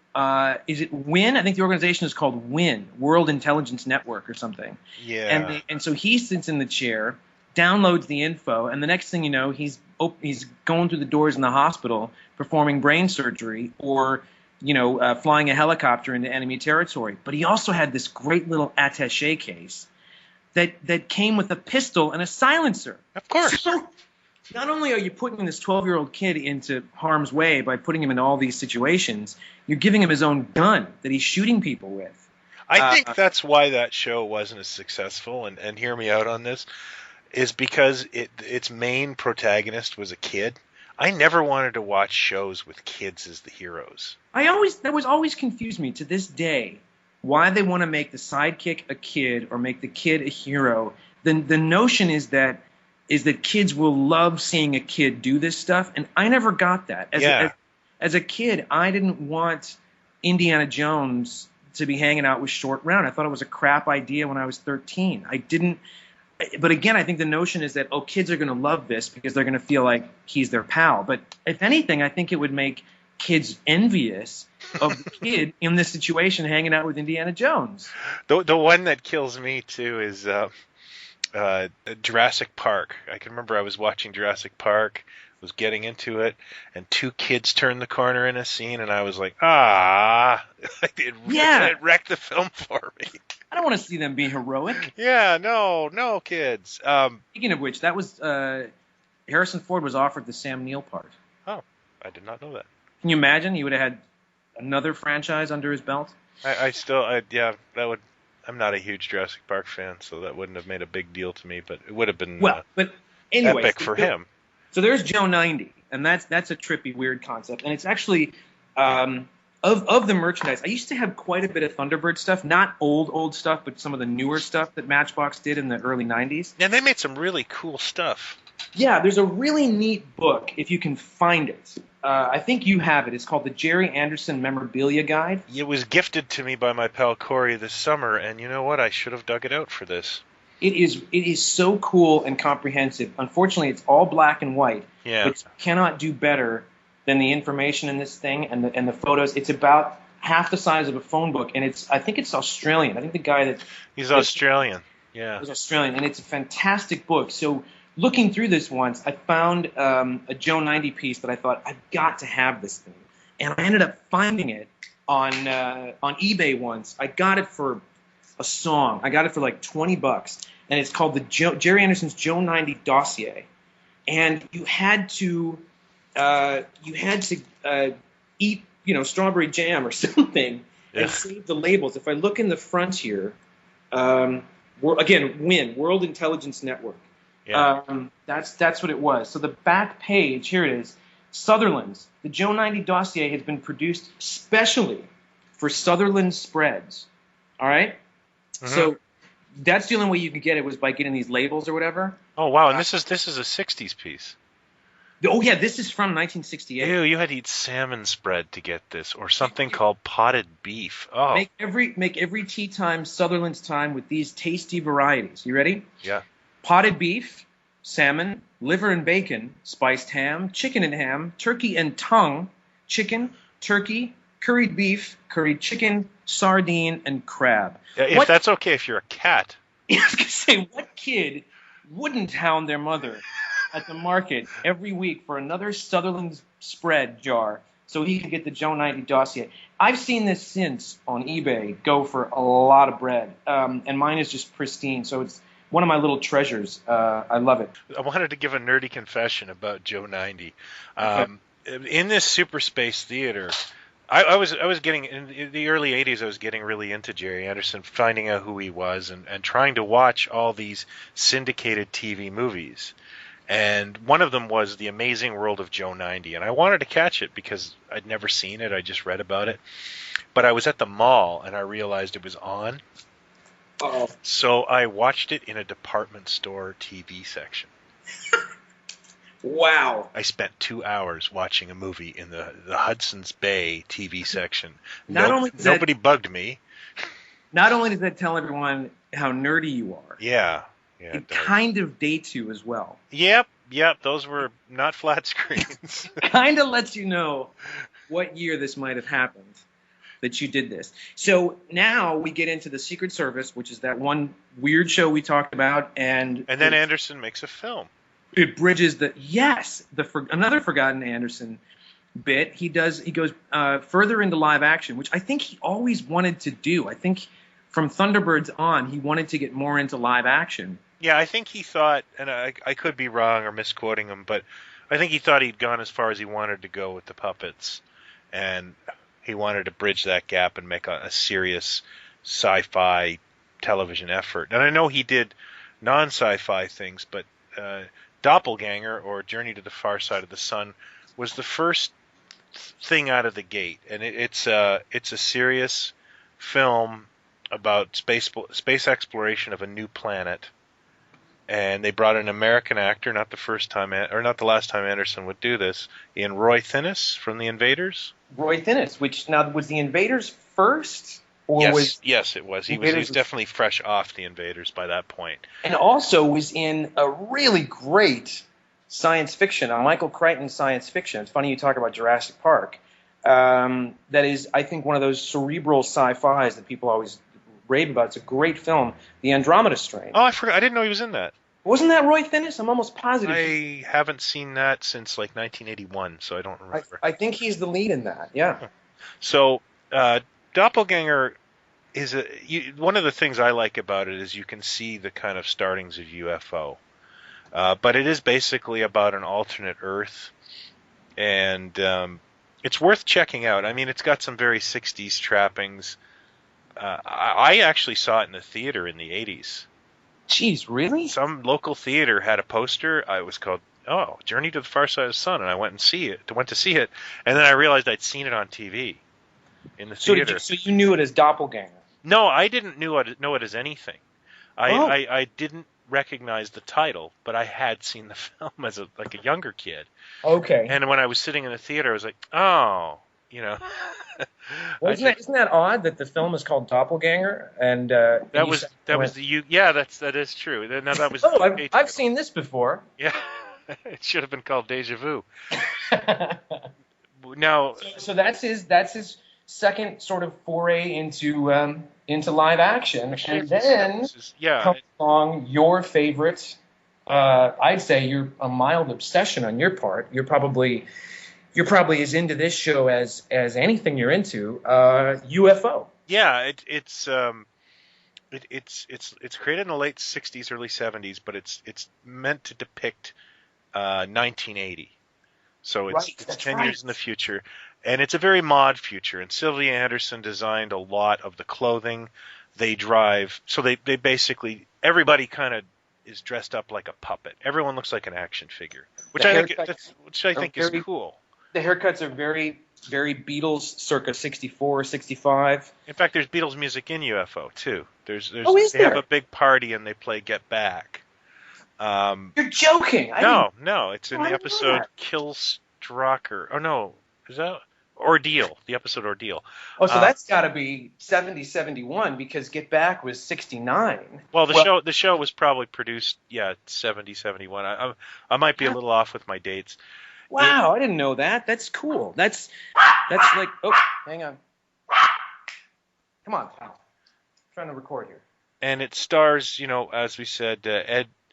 is it WIN? I think the organization is called WIN, World Intelligence Network or something. Yeah. And so he sits in the chair, downloads the info, and the next thing you know, he's going through the doors in the hospital, performing brain surgery, or flying a helicopter into enemy territory. But he also had this great little attaché case that came with a pistol and a silencer. Of course. So not only are you putting this 12-year-old kid into harm's way by putting him in all these situations, you're giving him his own gun that he's shooting people with. I think that's why that show wasn't as successful, and hear me out on this, is because its main protagonist was a kid. I never wanted to watch shows with kids as the heroes. That was always confused me to this day. Why they want to make the sidekick a kid or make the kid a hero. The notion is that kids will love seeing a kid do this stuff, and I never got that. As a kid, I didn't want Indiana Jones to be hanging out with Short Round. I thought it was a crap idea when I was 13. But again, I think the notion is that, kids are going to love this because they're going to feel like he's their pal. But if anything, I think it would make kids envious of the kid in this situation hanging out with Indiana Jones. The one that kills me too is Jurassic Park. I can remember I was watching Jurassic Park, was getting into it, and two kids turned the corner in a scene, and I was like, it wrecked the film for me. I don't want to see them be heroic. Yeah, no, kids. Speaking of which, that was Harrison Ford was offered the Sam Neill part. Oh, I did not know that. Can you imagine? He would have had another franchise under his belt. That would. I'm not a huge Jurassic Park fan, so that wouldn't have made a big deal to me, but it would have been but anyway, epic for him. So there's Joe 90, and that's a trippy, weird concept, and it's actually of the merchandise. I used to have quite a bit of Thunderbird stuff, not old stuff, but some of the newer stuff that Matchbox did in the early 90s. And they made some really cool stuff. Yeah, there's a really neat book, if you can find it. I think you have it. It's called the Gerry Anderson Memorabilia Guide. It was gifted to me by my pal Corey this summer, and you know what? I should have dug it out for this. It is so cool and comprehensive. Unfortunately, it's all black and white. Yeah. But you cannot do better than the information in this thing and the photos. It's about half the size of a phone book, and I think it's Australian. I think the guy he's Australian. Yeah. He's Australian, and it's a fantastic book. So looking through this once, I found a Joe 90 piece that I thought, I've got to have this thing. And I ended up finding it on eBay once. I got it for a song. I got it for like $20, and it's called Gerry Anderson's Joe 90 dossier. And you had to eat strawberry jam or something and save the labels. If I look in the front here, World Intelligence Network. Yeah. That's what it was. So the back page, here it is. Sutherland's. The Joe 90 dossier has been produced specially for Sutherland spreads. All right? Mm-hmm. So that's the only way you could get it was by getting these labels or whatever. Oh, wow. And this is a 60s piece. Oh, yeah. This is from 1968. Ew, you had to eat salmon spread to get this, or something called potted beef. Oh. Make every tea time Sutherland's time with these tasty varieties. You ready? Yeah. Potted beef, salmon, liver and bacon, spiced ham, chicken and ham, turkey and tongue, chicken, turkey, curried beef, curried chicken, sardine, and crab. If that's okay if you're a cat. I was going to say, what kid wouldn't hound their mother at the market every week for another Sutherland spread jar so he could get the Joe 90 dossier? I've seen this since on eBay go for a lot of bread, and mine is just pristine, so it's one of my little treasures. I love it. I wanted to give a nerdy confession about Joe 90. Okay. In this Super Space Theater, I was getting, in the early 80s, I was getting really into Gerry Anderson, finding out who he was, and trying to watch all these syndicated TV movies. And one of them was The Amazing World of Joe 90. And I wanted to catch it because I'd never seen it. I just read about it. But I was at the mall, and I realized it was on. Uh-oh. So I watched it in a department store TV section. Wow. I spent 2 hours watching a movie in the Hudson's Bay TV section. Nobody bugged me. Not only does that tell everyone how nerdy you are. Yeah. It kind of dates you as well. Yep. Those were not flat screens. Kind of lets you know what year this might have happened that you did this. So now we get into the Secret Service, which is that one weird show we talked about, and then Anderson makes a film. It bridges another forgotten Anderson bit. He goes further into live action, which I think he always wanted to do. I think from Thunderbirds on, he wanted to get more into live action. Yeah, I think he thought, and I could be wrong or misquoting him, but I think he thought he'd gone as far as he wanted to go with the puppets, and he wanted to bridge that gap and make a serious sci-fi television effort. And I know he did non-sci-fi things, but Doppelganger, or Journey to the Far Side of the Sun, was the first thing out of the gate, and it's a serious film about space exploration of a new planet. And they brought an American actor, not the last time Anderson would do this, Roy Thinnes from The Invaders. Roy Thinnes, which now was The Invaders first? Or yes, it was. He was definitely fresh off the Invaders by that point. And also was in a really great science fiction, Michael Crichton science fiction. It's funny you talk about Jurassic Park. That is, I think, one of those cerebral sci-fis that people always rave about. It's a great film, The Andromeda Strain. Oh, I forgot. I didn't know he was in that. Wasn't that Roy Thinnis? I'm almost positive. I haven't seen that since like 1981, so I don't remember. I think he's the lead in that, yeah. So, Doppelganger is one of the things I like about it is you can see the kind of startings of UFO. But it is basically about an alternate Earth, and it's worth checking out. I mean, it's got some very 60s trappings. I actually saw it in the theater in the 80s. Jeez, really? Some local theater had a poster. It was called Journey to the Far Side of the Sun, and I went to see it, and then I realized I'd seen it on TV in the theater. So you knew it as Doppelganger? No, I didn't know it as anything. I didn't recognize the title, but I had seen the film as a younger kid. Okay. And when I was sitting in the theater, I was like, oh, Well, isn't that odd that the film is called Doppelganger? And that is true. No, that was. I've seen this before. Yeah, it should have been called Deja Vu. Now, so that's his second sort of foray into live action, and then comes along your favorite. I'd say you're a mild obsession on your part. You're probably as into this show as anything you're into. UFO. Yeah, it's created in the late '60s, early '70s, but it's meant to depict 1980. So it's 10 years in the future, and it's a very mod future. And Sylvia Anderson designed a lot of the clothing. They drive, so they basically everybody kind of is dressed up like a puppet. Everyone looks like an action figure, which I think is cool. The haircuts are very, very Beatles, circa 64, 65. In fact, there's Beatles music in UFO too. They there? have a big party and they play Get Back. You're joking. No, it's in the episode Kill Stroker. Oh no, is that Ordeal? The episode Ordeal. Oh, so that's got to be 70, 71 because Get Back was 69. Well, the show was probably produced 70, 71. I might be a little off with my dates. Wow, I didn't know that. That's cool. That's like, oh, hang on. Come on, pal. I'm trying to record here. And it stars, as we said,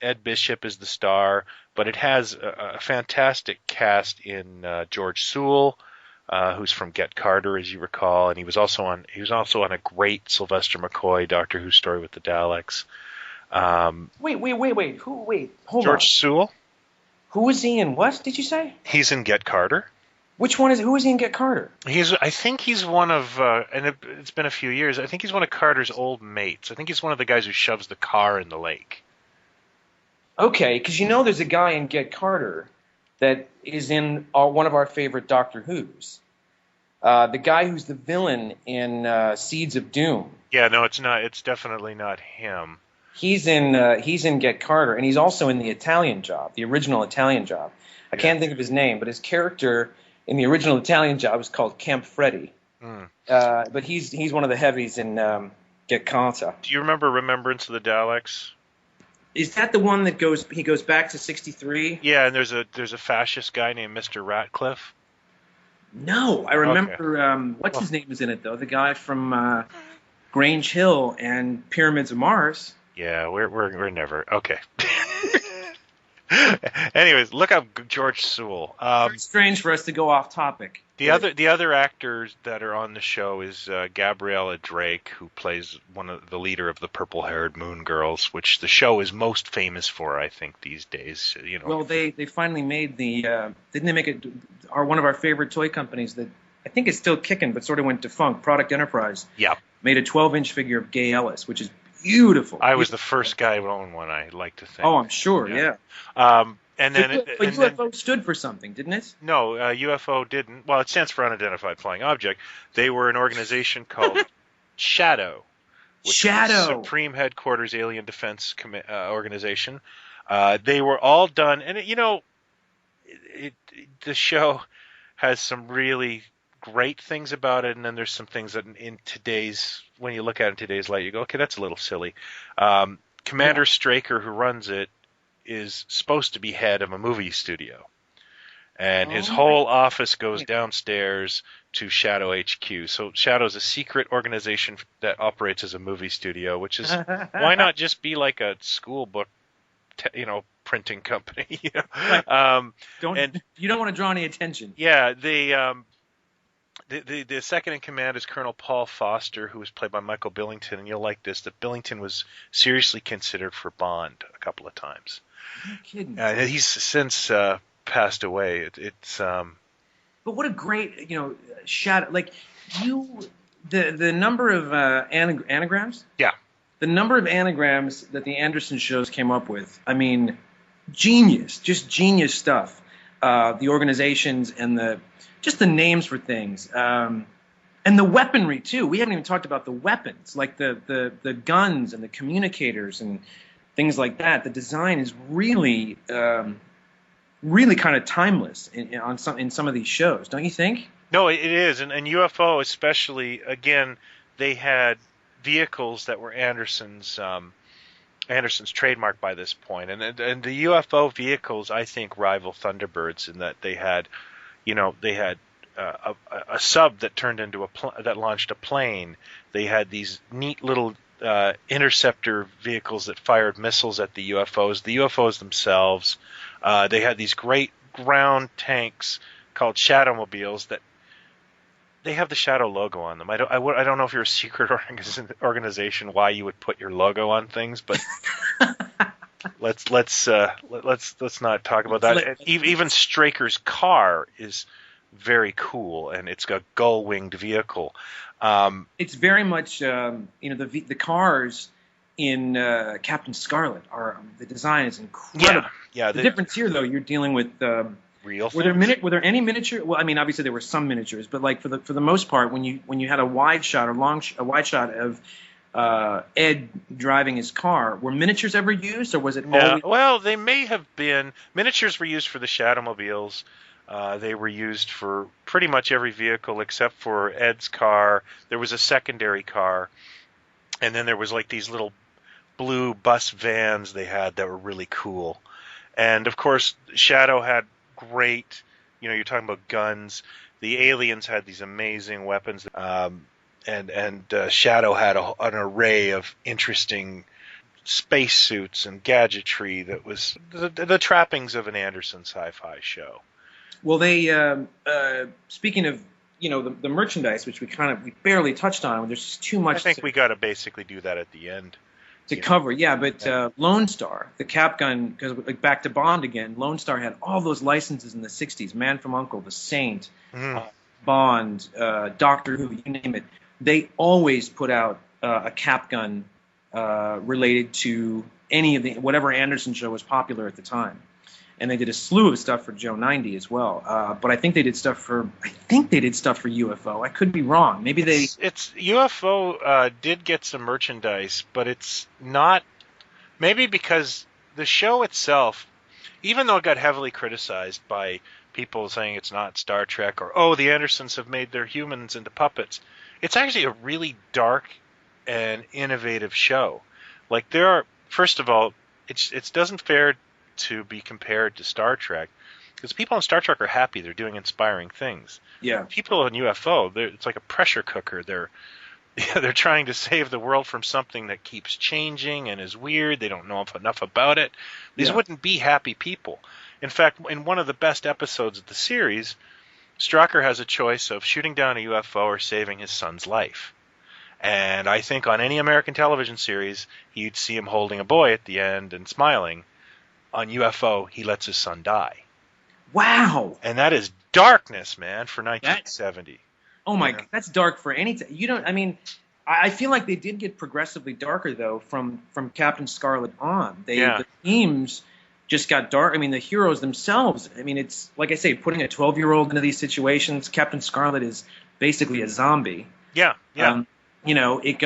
Ed Bishop is the star, but it has a fantastic cast in George Sewell, who's from Get Carter, as you recall, and he was also on a great Sylvester McCoy Doctor Who story with the Daleks. Wait. Hold on. George Sewell. Who is he in? What did you say? He's in Get Carter. Who is he in Get Carter? I think he's one of, and it's been a few years. I think he's one of Carter's old mates. I think he's one of the guys who shoves the car in the lake. Okay, because there's a guy in Get Carter that is in one of our favorite Doctor Who's. The guy who's the villain in Seeds of Doom. Yeah, no, it's not. It's definitely not him. He's in Get Carter, and he's also in the Italian Job, the original Italian Job. I can't think of his name, but his character in the original Italian Job is called Camp Freddy. But he's one of the heavies in Get Carter. Do you remember Remembrance of the Daleks? Is that the one that goes back to 63? Yeah, and there's a fascist guy named Mr. Ratcliffe. No, I remember. Okay. What's his name is in it though? The guy from Grange Hill and Pyramids of Mars. Yeah, we're never okay. Anyways, look up George Sewell. Very strange for us to go off topic. The other actors that are on the show is Gabriella Drake, who plays the leader of the purple-haired Moon Girls, which the show is most famous for, I think, these days. Well, they finally made didn't they make it? One of our favorite toy companies that I think is still kicking, but sort of went defunct. Product Enterprise. Yeah. Made a 12-inch figure of Gay Ellis, which is beautiful. I was the first guy to own one, I like to think. Oh, I'm sure, yeah. UFO stood for something, didn't it? No, UFO didn't. Well, it stands for Unidentified Flying Object. They were an organization called Shadow. Supreme Headquarters Alien Defense Organization. They were all done, and the show has some really great things about it, and then there's some things that when you look at it in today's light, you go, okay, that's a little silly. Commander Straker, who runs it, is supposed to be head of a movie studio. And his whole office goes downstairs to Shadow HQ. So Shadow is a secret organization that operates as a movie studio, which is, why not just be like a school book, printing company? Right. You don't want to draw any attention. Yeah, the second in command is Colonel Paul Foster, who was played by Michael Billington, and you'll like this, that Billington was seriously considered for Bond a couple of times. No kidding. He's since passed away. But what a great, shadow, like the number of anagrams? Yeah. The number of anagrams that the Anderson shows came up with, I mean, genius, just genius stuff. The organizations and just the names for things. And the weaponry, too. We haven't even talked about the weapons, like the guns and the communicators and things like that. The design is really, really kind of timeless in some of these shows, don't you think? No, it is. And UFO especially, again, they had vehicles that were Anderson's trademark by this point. And the UFO vehicles, I think, rival Thunderbirds in that they had a sub that turned into that launched a plane. They had these neat little interceptor vehicles that fired missiles at the UFOs. The UFOs themselves, they had these great ground tanks called Shadowmobiles that they have the Shadow logo on them. I don't know if you're a secret organization why you would put your logo on things, but let's not talk about that. Even Straker's car is very cool, and it's a gull-winged vehicle. It's very much the cars in Captain Scarlet the design is incredible. Yeah. The difference here, though, you're dealing with real. Were there any miniature? Well, I mean, obviously there were some miniatures, but like for the most part, when you had a wide shot of Ed driving his car, were miniatures ever used, or was it always? Well, they may have been. Miniatures were used for the Shadowmobiles. They were used for pretty much every vehicle except for Ed's car. There was a secondary car, and then there was like these little blue bus vans they had that were really cool. And of course, Shadow had great, you're talking about guns. The aliens had these amazing weapons, and Shadow had an array of interesting spacesuits and gadgetry that was the trappings of an Anderson sci-fi show. Well, they speaking of the merchandise, which we barely touched on. There's just too much. I think we got to basically do that at the end to cover. Yeah, but Lone Star, the cap gun, because back to Bond again. Lone Star had all those licenses in the '60s. Man from U.N.C.L.E., The Saint, Bond, Doctor Who, you name it. They always put out a cap gun related to any of whatever Anderson show was popular at the time. And they did a slew of stuff for Joe 90 as well. But I think they did stuff for UFO. I could be wrong. Maybe it's UFO did get some merchandise, but it's not. Maybe because the show itself, even though it got heavily criticized by people saying it's not Star Trek or the Andersons have made their humans into puppets, it's actually a really dark and innovative show. Like first of all, it doesn't fare to be compared to Star Trek, because people in Star Trek are happy, they're doing inspiring things. Yeah. People in UFO, it's like a pressure cooker. They're trying to save the world from something that keeps changing and is weird. They don't know enough about it. These wouldn't be happy people. In fact, in one of the best episodes of the series, Straker has a choice of shooting down a UFO or saving his son's life. And I think on any American television series, you'd see him holding a boy at the end and smiling. On UFO, he lets his son die. Wow. And that is darkness, man, for 1970. Oh my God, that's dark for any time. I feel like they did get progressively darker, though, from Captain Scarlet on. The themes just got dark. The heroes themselves, it's, like I say, putting a 12-year-old into these situations. Captain Scarlet is basically a zombie. Yeah. It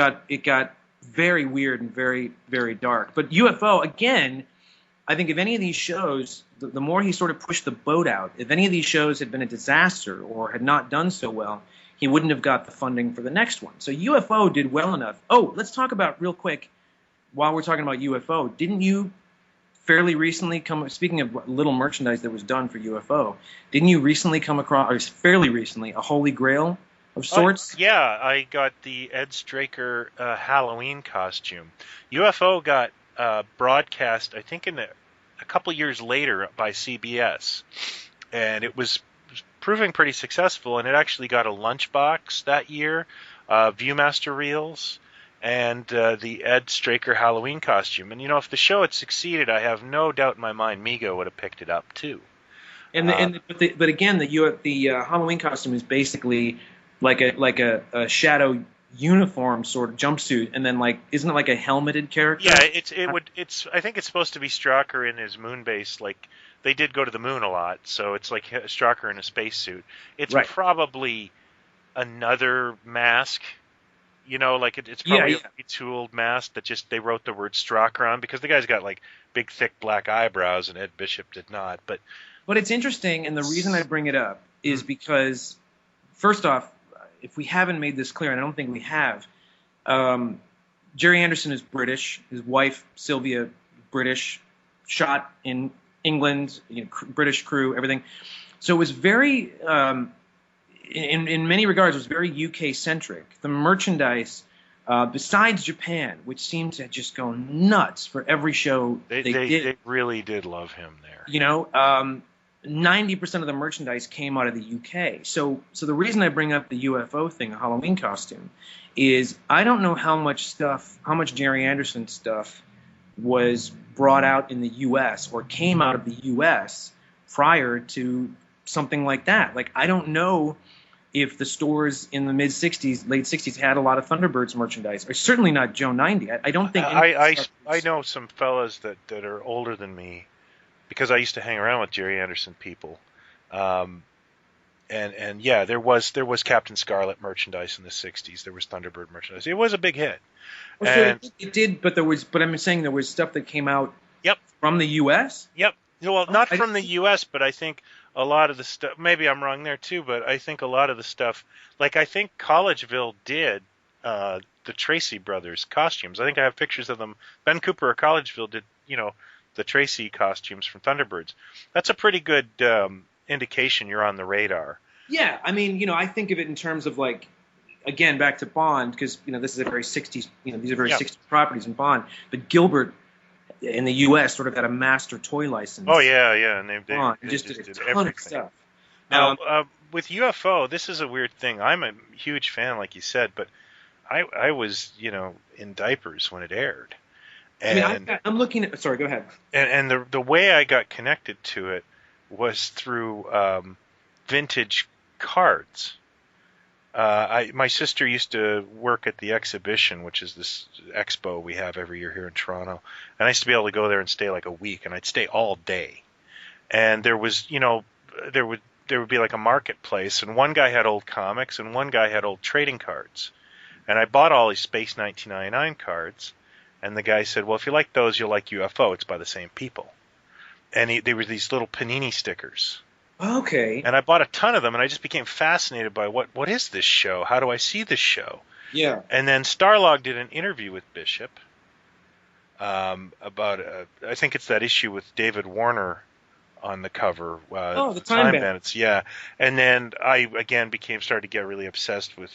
got very weird and very, very dark. But UFO, again, I think if any of these shows the more he sort of pushed the boat out. If any of these shows had been a disaster or had not done so well, he wouldn't have got the funding for the next one. So UFO did well enough. Oh, let's talk about real quick, while we're talking about UFO, didn't you fairly recently speaking of little merchandise that was done for UFO, didn't you recently come across, or fairly recently, a Holy Grail of sorts? Yeah, I got the Ed Straker Halloween costume. UFO got broadcast, I think, a couple years later by CBS, and it was proving pretty successful, and it actually got a lunchbox that year, Viewmaster reels, and the Ed Straker Halloween costume. And, if the show had succeeded, I have no doubt in my mind Mego would have picked it up, too. But again, the Halloween costume is basically like a shadow uniform sort of jumpsuit, and then isn't it like a helmeted character? Yeah, I think it's supposed to be Straker in his moon base. Like, they did go to the moon a lot, so it's like Straker in a spacesuit. It's probably another mask. It's probably a retooled mask that just they wrote the word Straker on, because the guy's got like big thick black eyebrows and Ed Bishop did not. But it's interesting, and the reason I bring it up is because, first off, if we haven't made this clear, and I don't think we have, Gerry Anderson is British. His wife, Sylvia, British, shot in England, British crew, everything. So it was very, in many regards, it was very UK-centric. The merchandise, besides Japan, which seemed to just go nuts for every show they did. They really did love him there. 90% of the merchandise came out of the UK. So the reason I bring up the UFO thing, a Halloween costume, is I don't know how much Gerry Anderson stuff was brought out in the US or came out of the US prior to something like that. Like, I don't know if the stores in the late 60s had a lot of Thunderbirds merchandise, or certainly not Joe 90. I don't think I know some fellas that are older than me, because I used to hang around with Gerry Anderson people, and yeah, there was Captain Scarlet merchandise in the '60s. There was Thunderbird merchandise. It was a big hit. Well, so it did, but I'm saying there was stuff that came out. Yep. From the U.S. Yep. Well, not from the U.S., but I think a lot of the stuff. Maybe I'm wrong there too, but I think a lot of the stuff, like I think Collegeville did the Tracy brothers costumes. I think I have pictures of them. Ben Cooper of Collegeville did, the Tracy costumes from Thunderbirds. That's a pretty good indication you're on the radar. Yeah, I mean, I think of it in terms of again, back to Bond, because this is a very 60s, these are very 60s properties in Bond. But Gilbert in the U.S. sort of had a master toy license. Oh yeah, and they just did a ton of stuff. Now, with UFO, this is a weird thing. I'm a huge fan, like you said, but I was in diapers when it aired. And, I'm looking at. Sorry, go ahead. And the way I got connected to it was through vintage cards. My sister used to work at the exhibition, which is this expo we have every year here in Toronto, and I used to be able to go there and stay like a week, and I'd stay all day. And there was, there would be like a marketplace, and one guy had old comics, and one guy had old trading cards, and I bought all these Space 1999 cards. And the guy said, well, if you like those, you'll like UFO. It's by the same people. And they were these little panini stickers. Okay. And I bought a ton of them, and I just became fascinated by what is this show? How do I see this show? Yeah. And then Starlog did an interview with Bishop about, I think it's that issue with David Warner on the cover. The Time Bandits. Yeah. And then I, again, started to get really obsessed with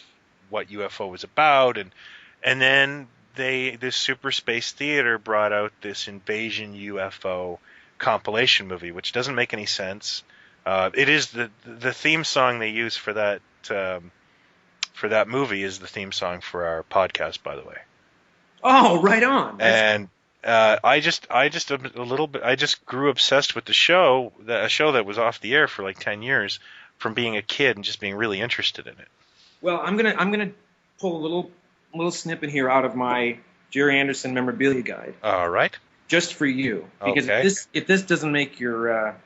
what UFO was about. And then this Super Space Theater brought out this Invasion UFO compilation movie, which doesn't make any sense. It is the theme song they use for that movie is the theme song for our podcast, by the way. Oh, right on. And I just grew obsessed with the show, a show that was off the air for like 10 years, from being a kid and just being really interested in it. Well, I'm gonna pull a little snippet here out of my Gerry Anderson memorabilia guide. All right. Just for you, because okay. if this doesn't make your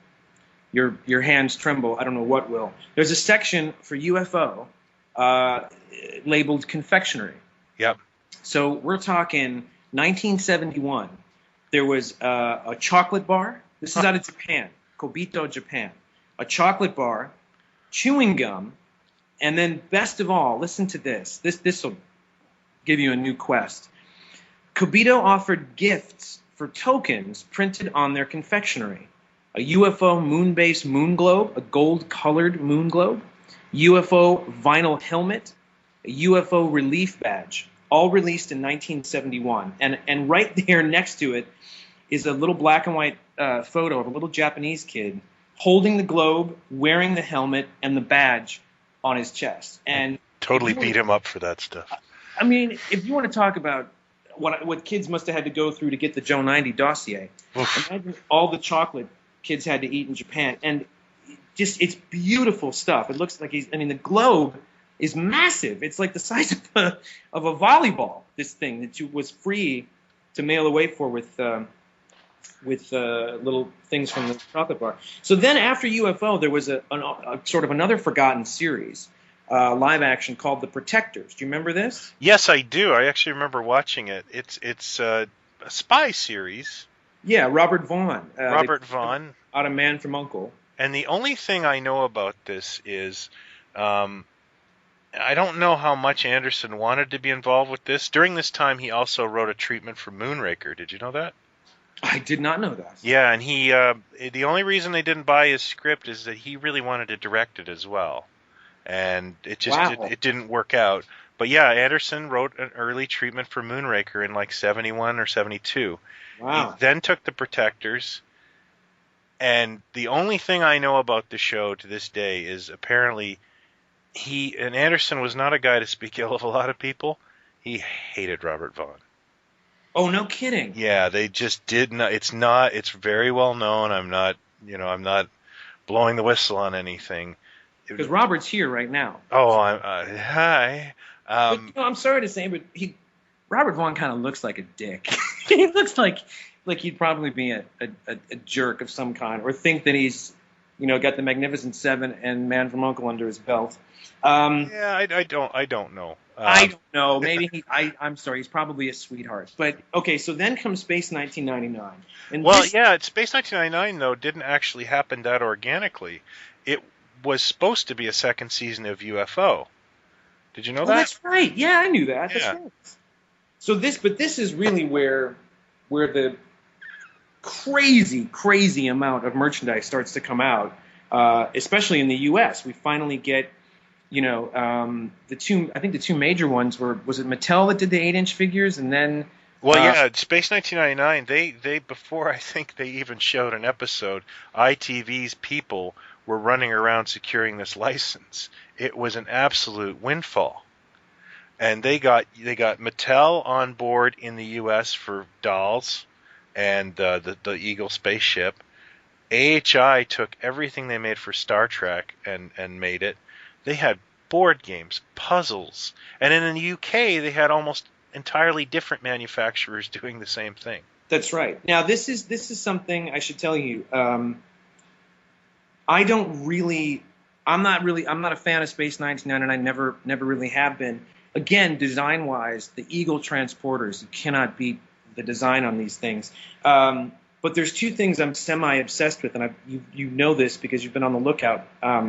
hands tremble, I don't know what will. There's a section for UFO labeled confectionery. Yep. So we're talking 1971. There was a chocolate bar. This is out of Japan. Kobito, Japan. A chocolate bar, chewing gum, and then best of all, listen to this. This will give you a new quest. Kobito offered gifts for tokens printed on their confectionery. A UFO moon-based moon globe, a gold-colored moon globe, UFO vinyl helmet, a UFO relief badge, all released in 1971. And right there next to it is a little black and white photo of a little Japanese kid holding the globe, wearing the helmet, and the badge on his chest. And totally beat him up for that stuff. I mean, if you want to talk about what kids must have had to go through to get the Joe 90 dossier, imagine all the chocolate kids had to eat in Japan. And just, it's beautiful stuff. It looks like the globe is massive. It's like the size of a volleyball, this thing that was free to mail away for with little things from the chocolate bar. So then after UFO, there was a sort of another forgotten series, live action called The Protectors. Do you remember this? Yes, I do. I actually remember watching it. It's a spy series. Yeah, Robert Vaughn. Vaughn. Out of Man from U.N.C.L.E. And the only thing I know about this is I don't know how much Anderson wanted to be involved with this. During this time, he also wrote a treatment for Moonraker. Did you know that? I did not know that. Yeah, and he the only reason they didn't buy his script is that he really wanted to direct it as well. And it just it didn't work out. But yeah, Anderson wrote an early treatment for Moonraker in like 71 or 72. Wow. He then took The Protectors, and the only thing I know about the show to this day is apparently Anderson was not a guy to speak ill of a lot of people. He hated Robert Vaughn. Oh, no kidding. Yeah, they just did not. It's very well known. I'm not blowing the whistle on anything. Because Robert's here right now. Oh, hi. I'm sorry to say, but Robert Vaughn kind of looks like a dick. He looks like he'd probably be a jerk of some kind, or think that he's, got the Magnificent Seven and Man from U.N.C.L.E. under his belt. Yeah, I don't know. I don't know. Maybe I'm sorry. He's probably a sweetheart. But okay, so then comes Space 1999. And Space 1999 though didn't actually happen that organically. It was supposed to be a second season of UFO. Did you know that? That's right. Yeah, I knew that. Yeah. That's right. So this is really where the crazy amount of merchandise starts to come out, especially in the U.S. We finally get, the two major ones was it Mattel that did the 8-inch figures, and then Space 1999. They before I think they even showed an episode, ITV's people were running around securing this license. It was an absolute windfall. And they got Mattel on board in the U.S. for dolls and the Eagle spaceship. AHI took everything they made for Star Trek and made it. They had board games, puzzles, and in the UK they had almost entirely different manufacturers doing the same thing. That's right. Now this is something I should tell you. I'm not a fan of Space 1999. Never really have been. Again, design-wise, the Eagle transporters, you cannot beat the design on these things. But there's two things I'm semi-obsessed with, and you know this because you've been on the lookout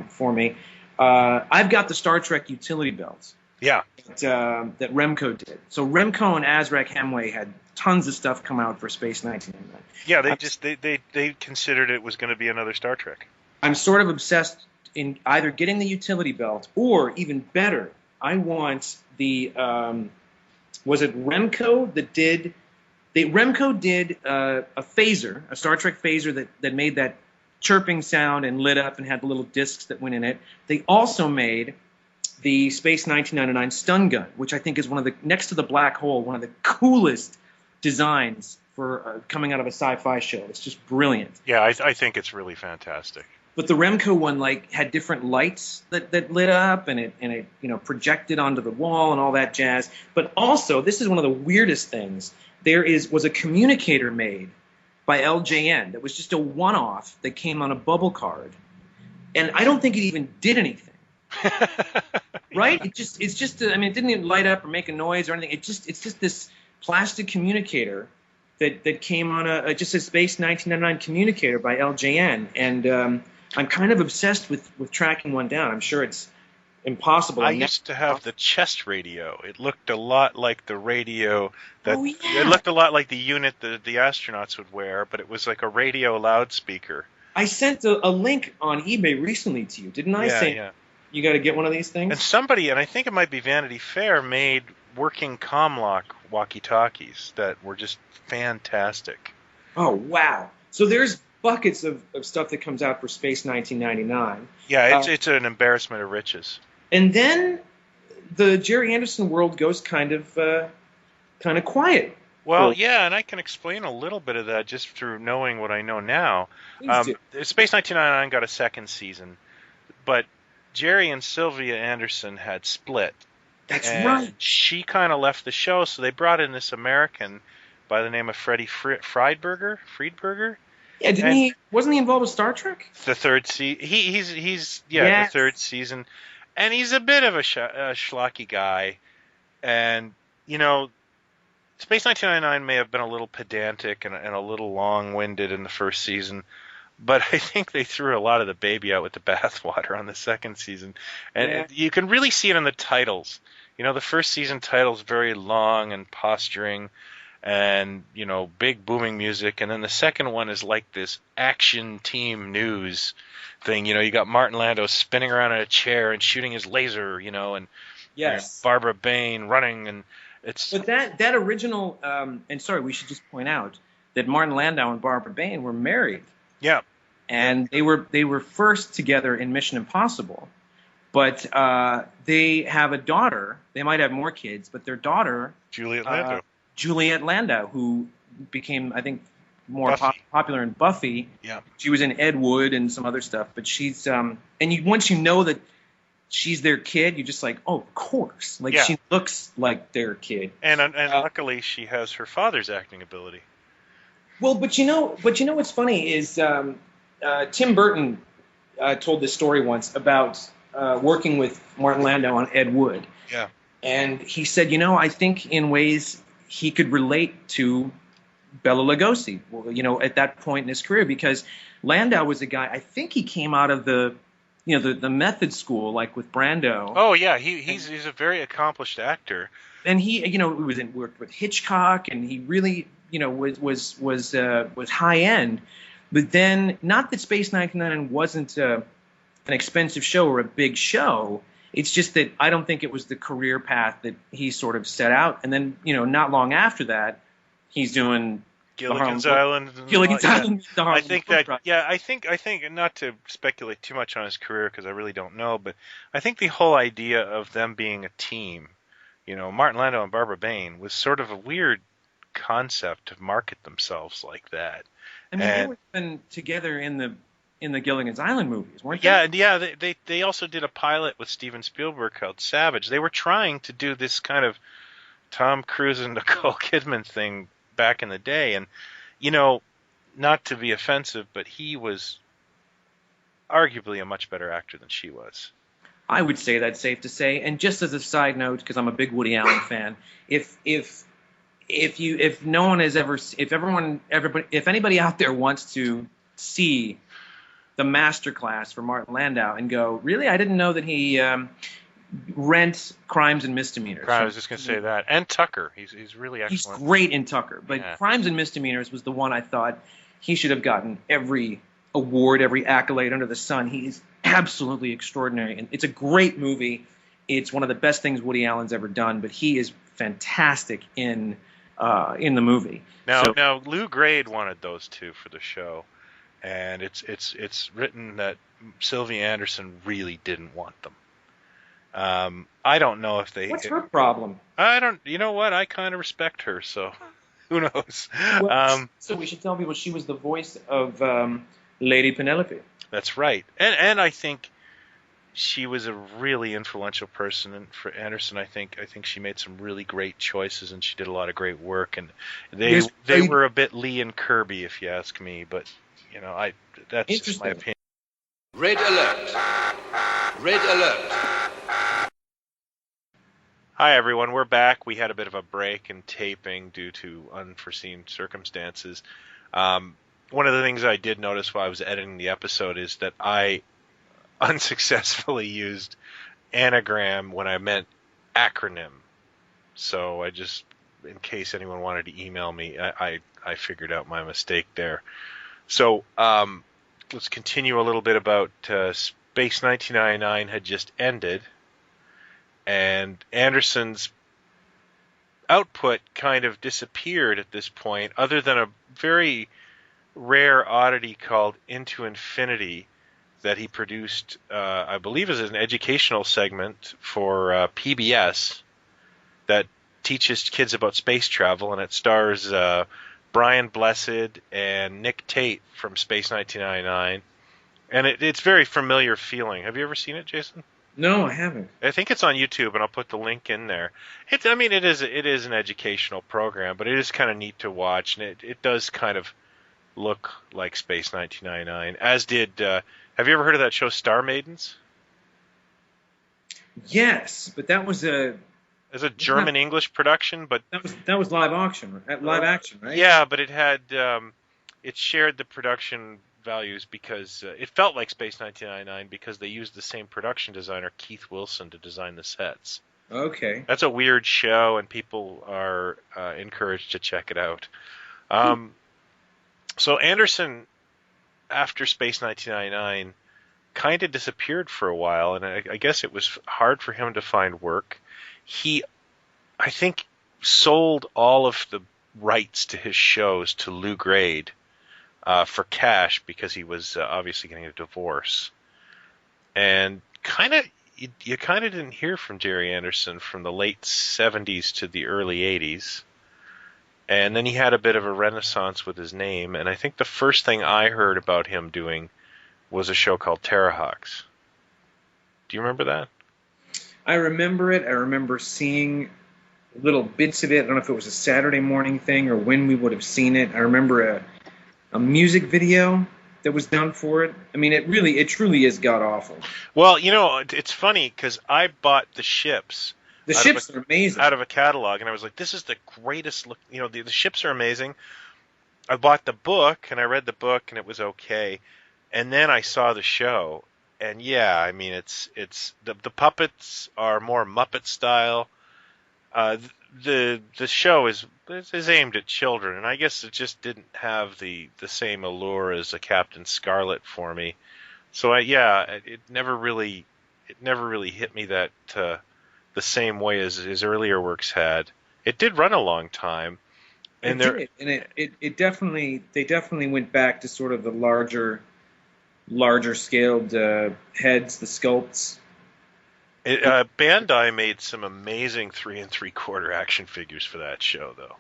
for me. I've got the Star Trek utility belts. Yeah. That Remco did. So Remco and Azrak Hemway had tons of stuff come out for Space 1999. Yeah, they considered it was going to be another Star Trek. I'm sort of obsessed in either getting the utility belt or, even better, I want the was it Remco that did? Remco did a phaser, a Star Trek phaser that made that chirping sound and lit up and had the little discs that went in it. They also made the Space 1999 stun gun, which I think is one of the, next to the black hole, one of the coolest designs for coming out of a sci-fi show. It's just brilliant. Yeah, I think it's really fantastic. But the Remco one had different lights that lit up and it projected onto the wall and all that jazz. But also, this is one of the weirdest things. There was a communicator made by LJN that was just a one-off that came on a bubble card, and I don't think it even did anything. Right? It didn't even light up or make a noise or anything. It's just this plastic communicator that came on just a Space 1999 communicator by LJN, and I'm kind of obsessed with tracking one down. I'm sure it's impossible. I used to have the chest radio. It looked a lot like the radio it looked a lot like the unit that the astronauts would wear, but it was like a radio loudspeaker. I sent a link on eBay recently to you, didn't I? Yeah. You got to get one of these things. And somebody, and I think it might be Vanity Fair, made working Comlock walkie-talkies that were just fantastic. Oh, wow. So there's buckets of stuff that comes out for Space 1999. Yeah, it's an embarrassment of riches. And then the Gerry Anderson world goes kind of quiet. Well, yeah, and I can explain a little bit of that just through knowing what I know now. Space 1999 got a second season, but Gerry and Sylvia Anderson had split. That's right. She kind of left the show, so they brought in this American by the name of Freddie Friedberger. Yeah, wasn't he involved with Star Trek? The third season. The third season. And he's a bit of a schlocky guy. And, Space 1999 may have been a little pedantic and a little long-winded in the first season, but I think they threw a lot of the baby out with the bathwater on the second season. And you can really see it in the titles. The first season title's very long and posturing and, big booming music. And then the second one is like this action team news thing. You got Martin Lando spinning around in a chair and shooting his laser, and Barbara Bain running, and it's. But that original, and sorry, we should just point out that Martin Landau and Barbara Bain were married. Yeah, and they were first together in Mission Impossible, but they have a daughter. They might have more kids, but their daughter, Juliet Landau, who became, I think, more popular in Buffy. Yeah. She was in Ed Wood and some other stuff, but she's once you know that she's their kid, you're just like, oh, of course. She looks like their kid. And luckily she has her father's acting ability. Well, but what's funny is Tim Burton told this story once about working with Martin Landau on Ed Wood. Yeah. And he said, I think in ways he could relate to Bela Lugosi, at that point in his career, because Landau was a guy, I think he came out of the method school, like with Brando. Oh yeah, he's a very accomplished actor. And he, worked with Hitchcock, and he really, was high end. But then, not that Space 1999 wasn't an expensive show or a big show. It's just that I don't think it was the career path that he sort of set out. And then, not long after that, he's doing Gilligan's Island. I think that, I think not to speculate too much on his career because I really don't know, but I think the whole idea of them being a team, Martin Landau and Barbara Bain, was sort of a weird concept to market themselves like that. I mean, they were been together in the Gilligan's Island movies, weren't they? Yeah. They also did a pilot with Steven Spielberg called Savage. They were trying to do this kind of Tom Cruise and Nicole Kidman thing back in the day, and not to be offensive, but he was arguably a much better actor than she was. I would say that's safe to say. And just as a side note, because I'm a big Woody Allen fan, if anybody out there wants to see the masterclass for Martin Landau and go, really, I didn't know that he rent Crimes and Misdemeanors. I was just going to say that. And Tucker. He's really excellent. He's great in Tucker. But Crimes and Misdemeanors was the one I thought he should have gotten every award, every accolade under the sun. He's absolutely extraordinary. And it's a great movie. It's one of the best things Woody Allen's ever done. But he is fantastic in the movie. Now Lou Grade wanted those two for the show. And it's written that Sylvia Anderson really didn't want them. I don't know if they. What's her problem? I don't. You know what? I kind of respect her, so who knows? Well, so we should tell people she was the voice of Lady Penelope. That's right, and I think she was a really influential person. And for Anderson, I think she made some really great choices, and she did a lot of great work. And they were a bit Lee and Kirby, if you ask me. But that's just my opinion. Red alert! Red alert! Hi, everyone. We're back. We had a bit of a break in taping due to unforeseen circumstances. Um, One of the things I did notice while I was editing the episode is that I unsuccessfully used anagram when I meant acronym. So I just, in case anyone wanted to email me, I figured out my mistake there. So let's continue a little bit about Space 1999 had just ended, and Anderson's output kind of disappeared at this point, other than a very rare oddity called Into Infinity that he produced, I believe, as an educational segment for PBS that teaches kids about space travel, and it stars Brian Blessed and Nick Tate from Space 1999, and it's very familiar feeling. Have you ever seen it, Jason? No, I haven't. I think it's on YouTube, and I'll put the link in there. It is an educational program, but it is kind of neat to watch, and it does kind of look like Space 1999. As did, have you ever heard of that show Star Maidens? Yes, but that was a It's a German English production, but that was live action, right? Yeah, but it had it shared the production values because it felt like Space 1999 because they used the same production designer, Keith Wilson, to design the sets. Okay. That's a weird show, and people are encouraged to check it out. So Anderson, after Space 1999, kind of disappeared for a while, and I guess it was hard for him to find work. He, I think, sold all of the rights to his shows to Lou Grade for cash because he was obviously getting a divorce. And you kind of didn't hear from Gerry Anderson from the late 70s to the early 80s. And then he had a bit of a renaissance with his name, and I think the first thing I heard about him doing was a show called Tera Hawks. Do you remember that? I remember it. I remember seeing little bits of it. I don't know if it was a Saturday morning thing or when we would have seen it. I remember a music video that was done for it. I mean, it truly is god-awful. Well, it's funny because I bought the ships. The ships are amazing. Out of a catalog, and I was like, this is the greatest look. The ships are amazing. I bought the book, and I read the book, and it was okay. And then I saw the show, and yeah, I mean, it's the puppets are more Muppet style. The show is aimed at children, and I guess it just didn't have the same allure as a Captain Scarlet for me. So it never really hit me that the same way as his earlier works had. It did run a long time, and they definitely went back to sort of the larger scaled heads, the sculpts. Bandai made some amazing 3 3/4 action figures for that show, though.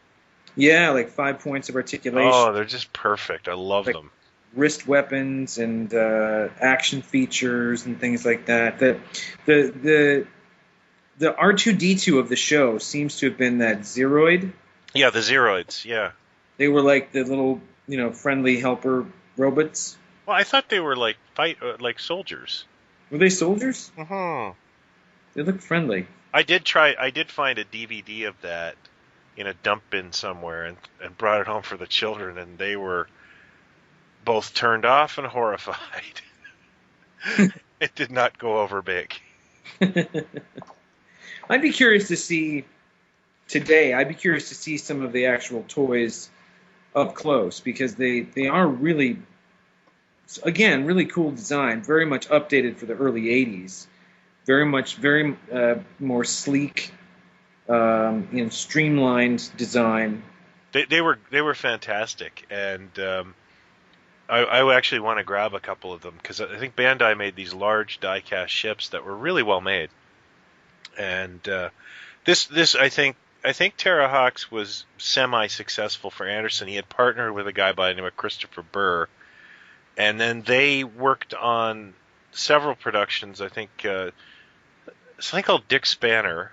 Yeah, like 5 points of articulation. Oh, they're just perfect. I love them. Wrist weapons and action features and things like that. The R2-D2 of the show seems to have been that Zeroid. Yeah, the Zeroids. Yeah. They were like the little, friendly helper robots. Well, I thought they were like soldiers. Were they soldiers? Uh-huh. They look friendly. I did find a DVD of that in a dump bin somewhere and brought it home for the children, and they were both turned off and horrified. It did not go over big. I'd be curious to see some of the actual toys up close, because they are really, again, really cool design, very much updated for the early 80s. Very more sleek, streamlined design. They were fantastic, and I actually want to grab a couple of them because I think Bandai made these large die-cast ships that were really well made. And this I think Tera Hawks was semi-successful for Anderson. He had partnered with a guy by the name of Christopher Burr, and then they worked on several productions. I think something called Dick Spanner.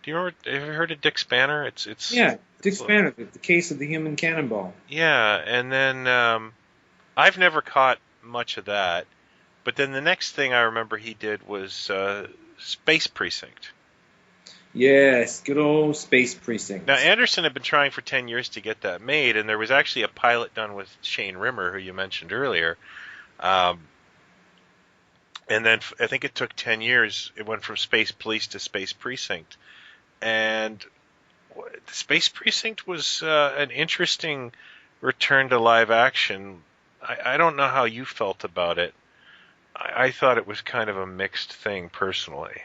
Do you remember? Have you heard of Dick Spanner? Dick Spanner, the case of the human cannonball. Yeah, and then I've never caught much of that. But then the next thing I remember he did was Space Precinct. Yes, good old Space Precinct. Now, Anderson had been trying for 10 years to get that made, and there was actually a pilot done with Shane Rimmer, who you mentioned earlier. And then I think it took 10 years. It went from Space Police to Space Precinct. And the Space Precinct was an interesting return to live action. I don't know how you felt about it. I thought it was kind of a mixed thing, personally.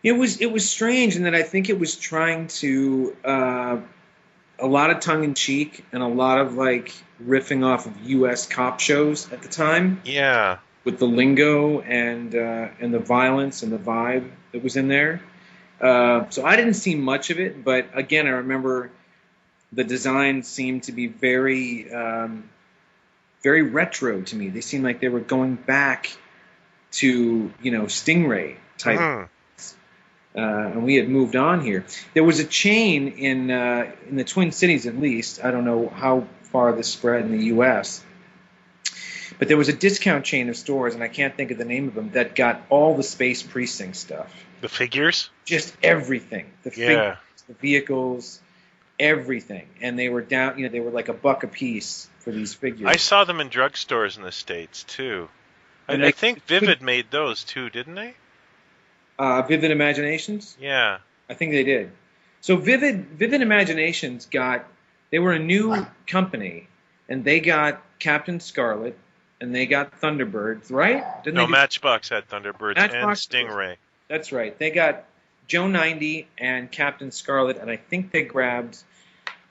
It was strange in that I think it was trying to a lot of tongue in cheek and a lot of like riffing off of U.S. cop shows at the time. Yeah. With the lingo and the violence and the vibe that was in there. So I didn't see much of it, but again, I remember the designs seemed to be very very retro to me. They seemed like they were going back to Stingray type. Mm-hmm. And we had moved on here. There was a chain in the Twin Cities, at least. I don't know how far this spread in the U.S., but there was a discount chain of stores, and I can't think of the name of them, that got all the Space Precinct stuff. The figures? Just everything. The figures, the vehicles, everything. And they were down. They were like $1 a piece for these figures. I saw them in drugstores in the States too. I think Vivid made those too, didn't they? Vivid Imaginations? Yeah. I think they did. So Vivid Imaginations they were a new company, and they got Captain Scarlet, and they got Thunderbirds, right? Matchbox had Thunderbirds and Stingray. That's right. They got Joe 90 and Captain Scarlet, and I think they grabbed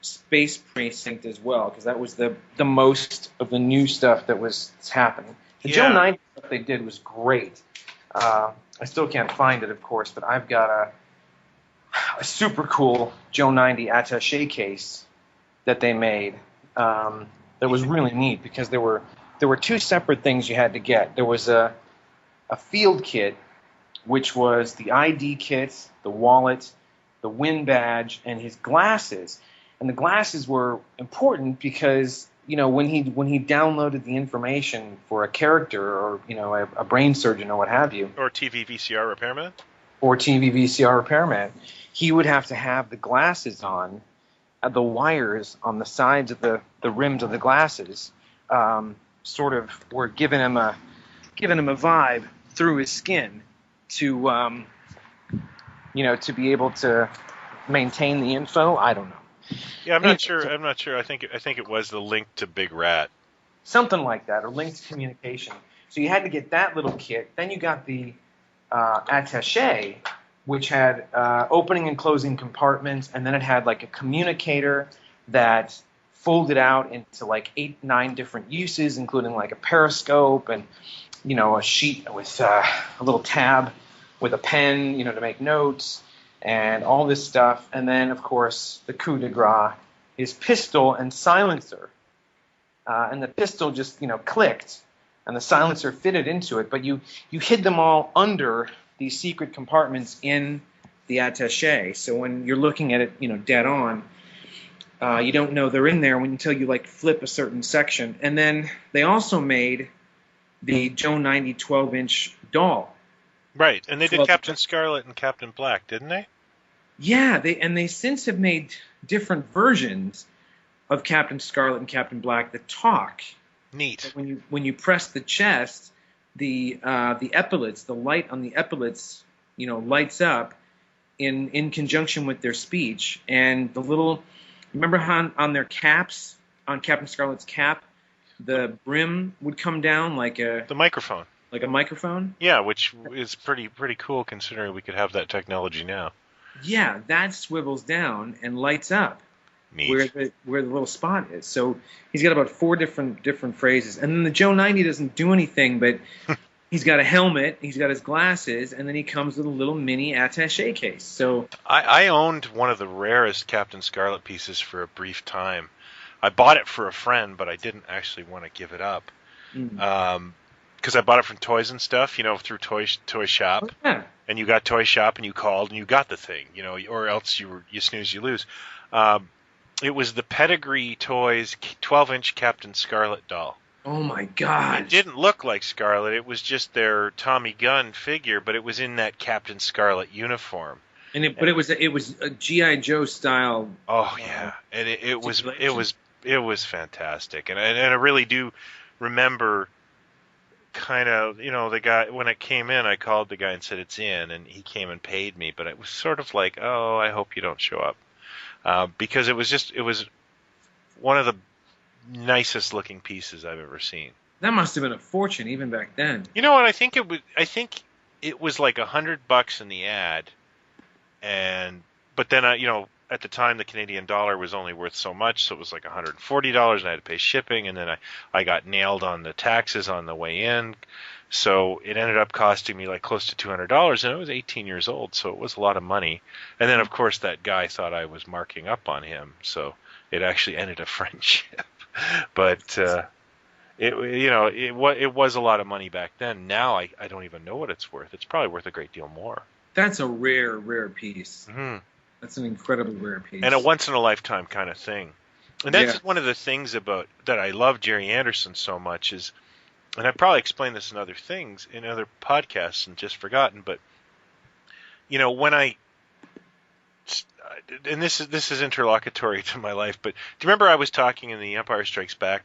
Space Precinct as well, because that was the most of the new stuff that was happening. The Joe 90 stuff they did was great. I still can't find it, of course, but I've got a super cool Joe 90 attaché case that they made that was really neat, because there were two separate things you had to get. There was a field kit, which was the ID kit, the wallet, the win badge, and his glasses. And the glasses were important because when he downloaded the information for a character or a brain surgeon or what have you, or TV VCR repairman, he would have to have the glasses on. The wires on the sides of the rims of the glasses sort of were giving him a vibe through his skin to to be able to maintain the info. I don't know. Yeah, I'm not sure. I think it was the link to Big Rat. Something like that, or linked communication. So you had to get that little kit. Then you got the attaché, which had opening and closing compartments, and then it had like a communicator that folded out into like 8-9 different uses, including like a periscope and a sheet with a little tab with a pen, to make notes and all this stuff. And then, of course, the coup de grace is pistol and silencer. And the pistol just, clicked, and the silencer fitted into it. But you hid them all under these secret compartments in the attaché. So when you're looking at it, dead on, you don't know they're in there until you like flip a certain section. And then they also made the Joe 90 12-inch doll. Right, and they did Captain Scarlet and Captain Black, didn't they? Yeah, they since have made different versions of Captain Scarlet and Captain Black that talk. Neat. Like when you press the chest, the epaulets, the light on the epaulets, lights up in conjunction with their speech, and the little. Remember how on their caps, on Captain Scarlet's cap, the brim would come down like the microphone. Like a microphone? Yeah, which is pretty cool considering we could have that technology now. Yeah, that swivels down and lights up. Neat. Where the little spot is. So he's got about 4 different phrases. And then the Joe 90 doesn't do anything, but he's got a helmet, he's got his glasses, and then he comes with a little mini attaché case. So I owned one of the rarest Captain Scarlet pieces for a brief time. I bought it for a friend, but I didn't actually want to give it up. Because I bought it from Toys and Stuff, through Toy Shop. Oh, yeah. And you got Toy Shop, and you called, and you got the thing, or else you snooze, you lose. It was the Pedigree Toys 12-inch Captain Scarlet doll. Oh my God! It didn't look like Scarlet. It was just their Tommy Gunn figure, but it was in that Captain Scarlet uniform. But it was a GI Joe style. Oh yeah, and it was fantastic, and I really do remember kind of, the guy, when it came in, I called the guy and said it's in, and he came and paid me, but it was sort of like, oh, I hope you don't show up, because it was one of the nicest looking pieces I've ever seen. That must have been a fortune even back then. You know what? I think it was like $100 in the ad, but then at the time the Canadian dollar was only worth so much, so it was like $140, and I had to pay shipping, and then I got nailed on the taxes on the way in, so it ended up costing me like close to $200, and I was 18 years old, so it was a lot of money. And then of course that guy thought I was marking up on him, so it actually ended a friendship. But it was a lot of money back then. Now I don't even know what it's worth. It's probably worth a great deal more. That's a rare piece. Mm-hmm. That's an incredibly rare piece. And a once-in-a-lifetime kind of thing. And that's one of the things about that I love Gerry Anderson so much is, and I probably explained this in other things, in other podcasts and just forgotten, but, when and this is interlocutory to my life, but do you remember I was talking in the Empire Strikes Back,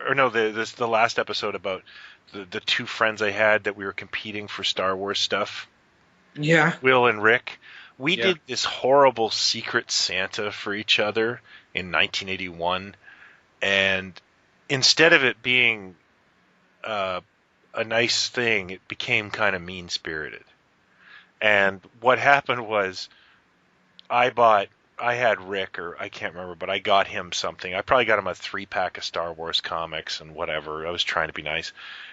or no, the last episode about the two friends I had that we were competing for Star Wars stuff? Yeah. Will and Rick. We did this horrible Secret Santa for each other in 1981, and instead of it being a nice thing, it became kind of mean-spirited. And what happened was I had Rick, or I can't remember, but I got him something. I probably got him a 3-pack of Star Wars comics and whatever. I was trying to be nice.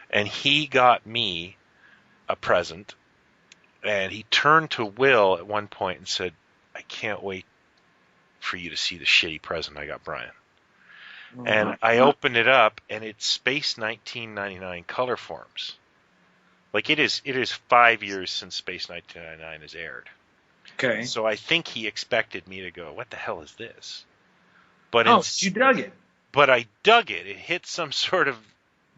And he got me a present. And he turned to Will at one point and said, I can't wait for you to see the shitty present I got Brian. Mm-hmm. And I opened it up, and it's Space 1999 color forms. Like, it is 5 years since Space 1999 has aired. Okay. So I think he expected me to go, what the hell is this? But you dug it. But I dug it. It hit some sort of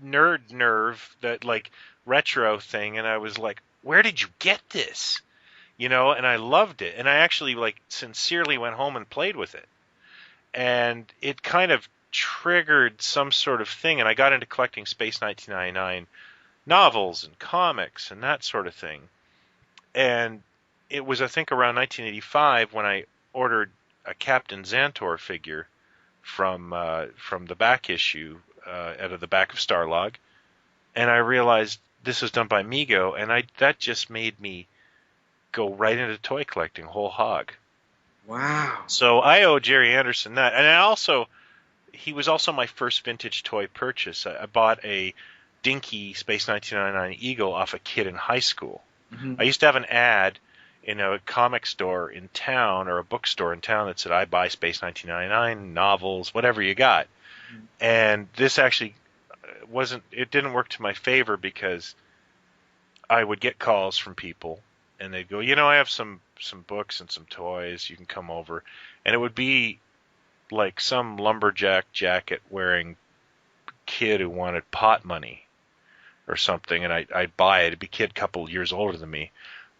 nerd nerve, that like retro thing, and I was like, where did you get this? And I loved it. And I actually sincerely went home and played with it. And it kind of triggered some sort of thing. And I got into collecting Space 1999 novels and comics and that sort of thing. And it was, I think, around 1985 when I ordered a Captain Xantor figure from the back issue, out of the back of Starlog. And I realized this was done by Mego, and that just made me go right into toy collecting whole hog. Wow. So I owe Gerry Anderson that. And he was also my first vintage toy purchase. I bought a dinky Space 1999 Eagle off a kid in high school. Mm-hmm. I used to have an ad in a comic store in town, or a bookstore in town, that said, I buy Space 1999, novels, whatever you got. Mm-hmm. And this actually it didn't work to my favor, because I would get calls from people and they'd go, I have some books and some toys, you can come over. And it would be like some lumberjack jacket wearing kid who wanted pot money or something, and I'd buy it. It'd be a kid a couple years older than me.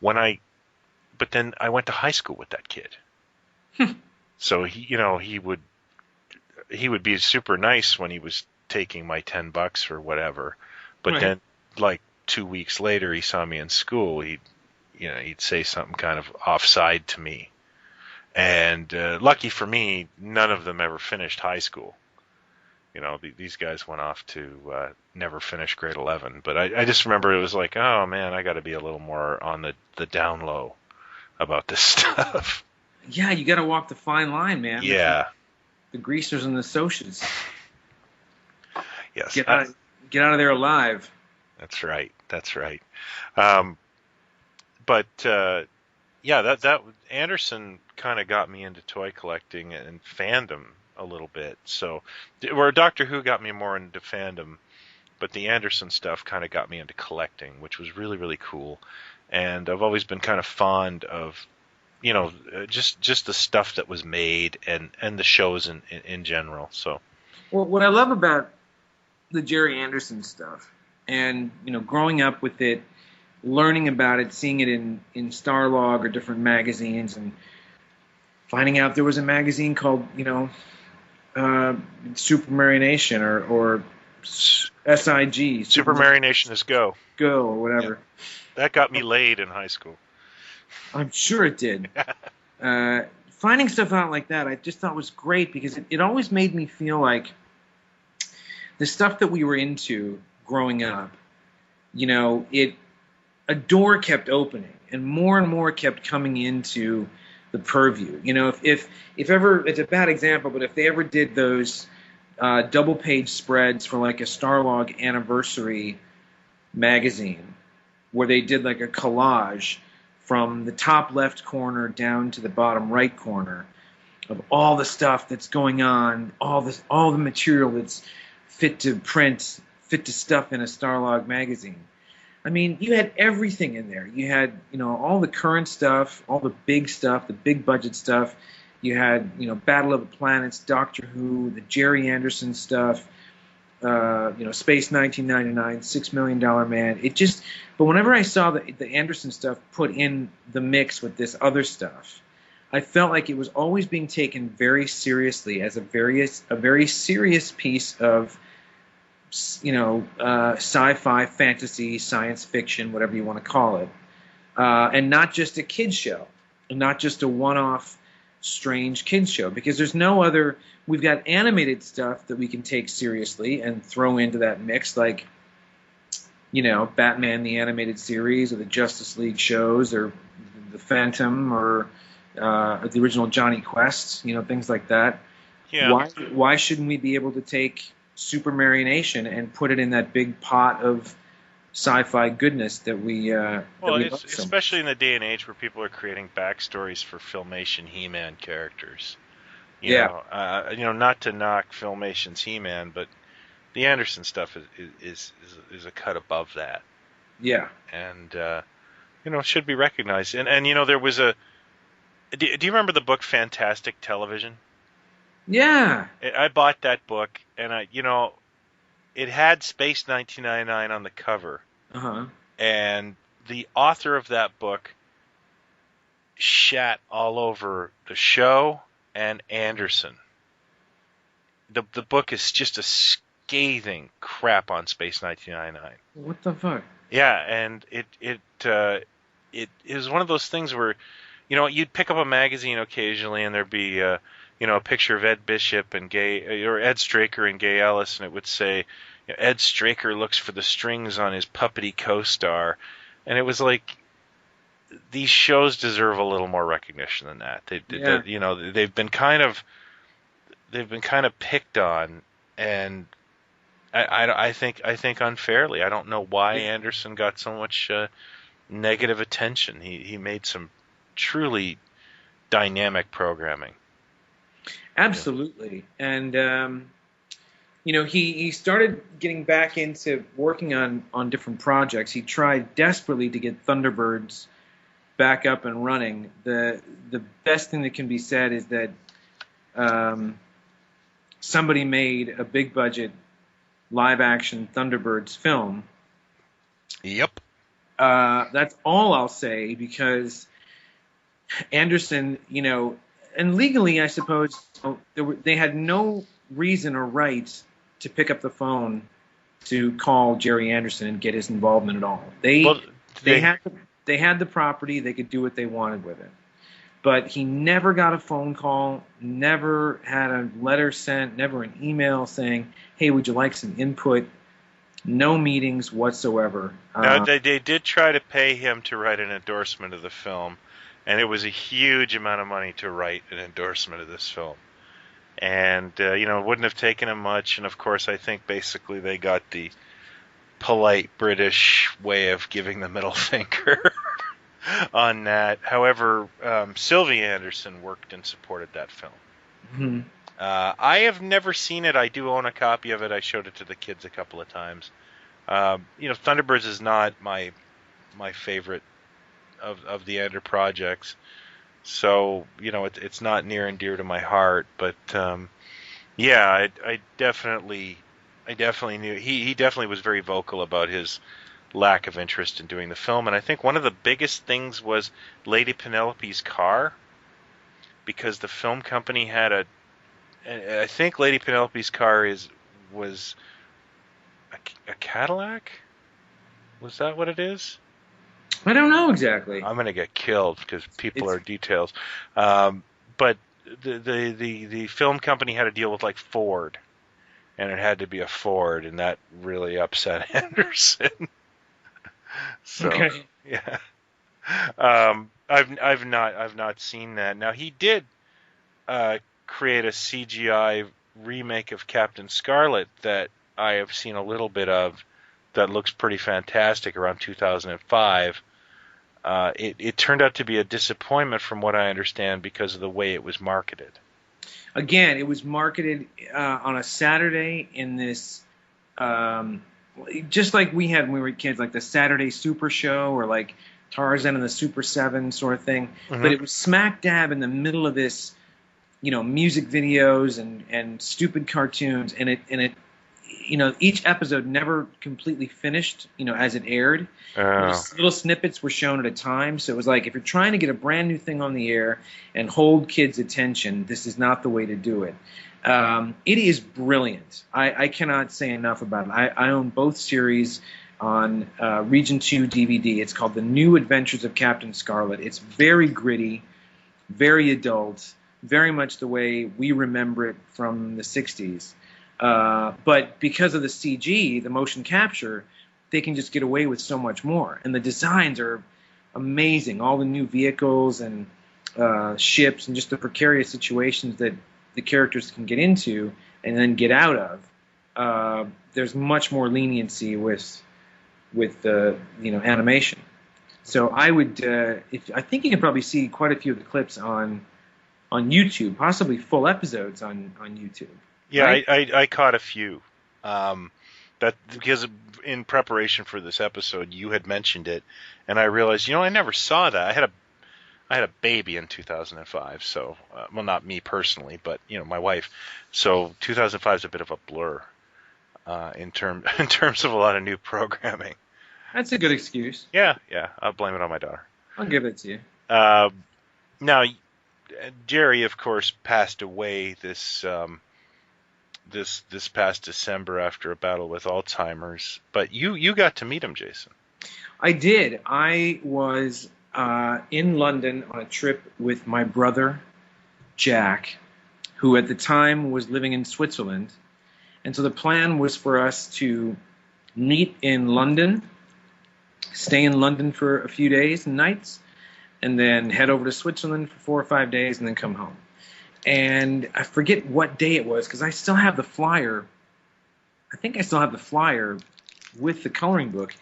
But then I went to high school with that kid. So he would be super nice when he was taking my $10 or whatever, but right. Then like 2 weeks later, he saw me in school. He'd say something kind of offside to me, and lucky for me, none of them ever finished high school. These guys went off to never finish grade 11. But I just remember it was like, oh man, I got to be a little more on the down low about this stuff. Yeah, you got to walk the fine line, man. Yeah, the greasers and the socias. Yes. Get out of there alive. That's right. But that Anderson kind of got me into toy collecting and fandom a little bit. So, where Doctor Who got me more into fandom, but the Anderson stuff kind of got me into collecting, which was really, really cool. And I've always been kind of fond of, just the stuff that was made and the shows in general. So, well, what I love about the Gerry Anderson stuff, and growing up with it, learning about it, seeing it in Starlog or different magazines, and finding out there was a magazine called Super Marionation or SIG. Super Marionation is Go. Go or whatever. Yeah. That got me laid in high school. I'm sure it did. Finding stuff out like that, I just thought was great because it always made me feel like the stuff that we were into growing up, a door kept opening and more kept coming into the purview. If ever, it's a bad example, but if they ever did those double page spreads for like a Starlog anniversary magazine where they did like a collage from the top left corner down to the bottom right corner of all the stuff that's going on, all the material that's fit to print, fit to stuff in a Starlog magazine. I mean, you had everything in there. You had, all the current stuff, all the big stuff, the big budget stuff. You had, Battle of the Planets, Doctor Who, the Gerry Anderson stuff, Space 1999, $6 Million Man. But whenever I saw the Anderson stuff put in the mix with this other stuff, I felt like it was always being taken very seriously as a very serious piece of sci-fi, fantasy, science fiction, whatever you want to call it, and not just a kids show, and not just a one-off strange kids show, because there's no other. We've got animated stuff that we can take seriously and throw into that mix, like Batman the animated series, or the Justice League shows, or the Phantom, or the original Johnny Quest, things like that. Yeah. Why shouldn't we be able to take Super Marionation and put it in that big pot of sci-fi goodness that we especially in the day and age where people are creating backstories for Filmation He-Man characters. You know, not to knock Filmation's He-Man, but the Anderson stuff is a cut above that. Yeah. And should be recognized. And there was a. Do you remember the book Fantastic Television? Yeah. I bought that book, and it had Space 1999 on the cover. Uh-huh. And the author of that book shat all over the show and Anderson. The book is just a scathing crap on Space 1999. What the fuck? Yeah, and it was one of those things where, you'd pick up a magazine occasionally, and there'd be a picture of Ed Bishop and Ed Straker and Gay Ellis, and it would say, Ed Straker looks for the strings on his puppety co-star, and it was like, these shows deserve a little more recognition than that. They've been kind of picked on, and I think unfairly. I don't know why Anderson got so much negative attention. He made some truly dynamic programming. Absolutely. And he started getting back into working on different projects. He tried desperately to get Thunderbirds back up and running. The best thing that can be said is that somebody made a big budget live action Thunderbirds film. Yep. That's all I'll say, because Anderson, and legally, I suppose, they had no reason or right to pick up the phone to call Gerry Anderson and get his involvement at all. They had the property; they could do what they wanted with it. But he never got a phone call, never had a letter sent, never an email saying, "Hey, would you like some input?" No meetings whatsoever. No, they did try to pay him to write an endorsement of the film, and it was a huge amount of money to write an endorsement of this film. And, it wouldn't have taken him much, and of course I think basically they got the polite British way of giving the middle finger on that. However, Sylvie Anderson worked and supported that film. Mm-hmm. I have never seen it. I do own a copy of it. I showed it to the kids a couple of times. Thunderbirds is not my favorite of the Ender projects, so it's not near and dear to my heart. But I definitely I definitely knew he definitely was very vocal about his lack of interest in doing the film, and I think one of the biggest things was Lady Penelope's car, because the film company had I think Lady Penelope's car was a Cadillac. Was that what it is? I don't know exactly. I'm gonna get killed because people are details. But the film company had to deal with like Ford, and it had to be a Ford, and that really upset Anderson. So Okay. yeah, I've not seen that. Now he did create a CGI remake of Captain Scarlet that I have seen a little bit of. That looks pretty fantastic around 2005. It turned out to be a disappointment from what I understand because of the way it was marketed. Again, it was marketed on a Saturday in this, just like we had when we were kids, like the Saturday Super Show or like Tarzan and the Super 7 sort of thing. Mm-hmm. But it was smack dab in the middle of this, music videos and stupid cartoons, and it each episode never completely finished, as it aired. Little snippets were shown at a time, so it was like, if you're trying to get a brand new thing on the air and hold kids' attention, this is not the way to do it. It is brilliant. I cannot say enough about it. I own both series on Region 2 DVD. It's called The New Adventures of Captain Scarlet. It's very gritty, very adult, very much the way we remember it from the 60s. But because of the CG, the motion capture, they can just get away with so much more. And the designs are amazing. All the new vehicles and ships and just the precarious situations that the characters can get into and then get out of. There's much more leniency with the animation. So I would I think you can probably see quite a few of the clips on YouTube, possibly full episodes on YouTube. Yeah, right? I caught a few. That because in preparation for this episode, you had mentioned it, and I realized, I never saw that. I had a baby in 2005, so well, not me personally, but my wife. So 2005 is a bit of a blur in terms of a lot of new programming. That's a good excuse. Yeah, I'll blame it on my daughter. I'll give it to you. Now, Gerry, of course, passed away this past December after a battle with Alzheimer's. But you got to meet him, Jason. I did. I was in London on a trip with my brother, Jack, who at the time was living in Switzerland. And so the plan was for us to meet in London, stay in London for a few days and nights, and then head over to Switzerland for 4 or 5 days and then come home. And I forget what day it was because I still have the flyer. I think I still have the flyer with the coloring book.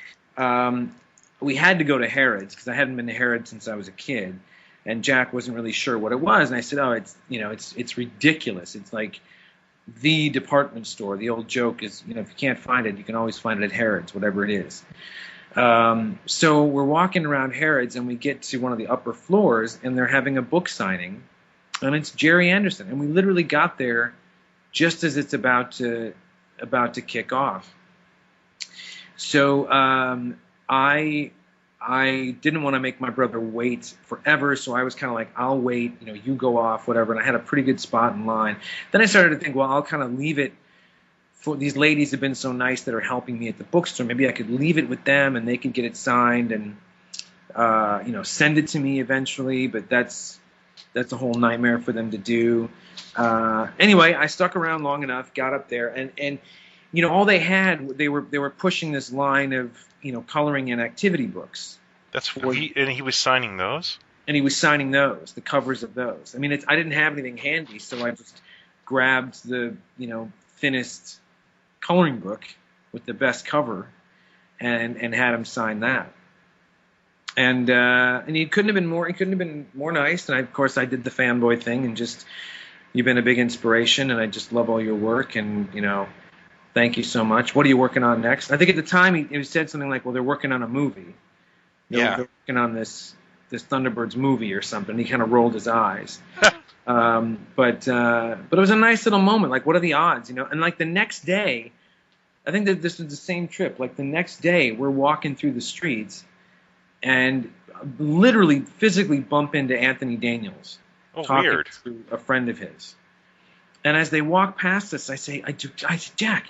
We had to go to Harrods because I hadn't been to Harrods since I was a kid, and Jack wasn't really sure what it was. And I said, "Oh, it's ridiculous. It's like the department store. The old joke is, if you can't find it, you can always find it at Harrods, whatever it is." So we're walking around Harrods, and we get to one of the upper floors, and they're having a book signing. And it's Gerry Anderson, and we literally got there just as it's about to kick off. So I didn't want to make my brother wait forever, so I was kind of like, I'll wait, you go off, whatever. And I had a pretty good spot in line. Then I started to think, well, I'll kind of leave it for these ladies have been so nice that are helping me at the bookstore. Maybe I could leave it with them, and they could get it signed and send it to me eventually. But that's a whole nightmare for them to do. Anyway, I stuck around long enough, got up there, and all they had, they were pushing this line of coloring and activity books. And he was signing those. And he was signing those, the covers of those. I mean, I didn't have anything handy, so I just grabbed the thinnest coloring book with the best cover, and had him sign that. And he couldn't have been more nice. And of course I did the fanboy thing and just, you've been a big inspiration, and I just love all your work, and thank you so much. What are you working on next? I think at the time he said something like, well, they're working on a movie. They're working on this Thunderbirds movie or something. He kind of rolled his eyes. But it was a nice little moment. Like, what are the odds? And like the next day, I think that this was the same trip. Like the next day, we're walking through the streets and literally physically bump into Anthony Daniels talking weird. to a friend of his. And as they walk past us, I say, Jack,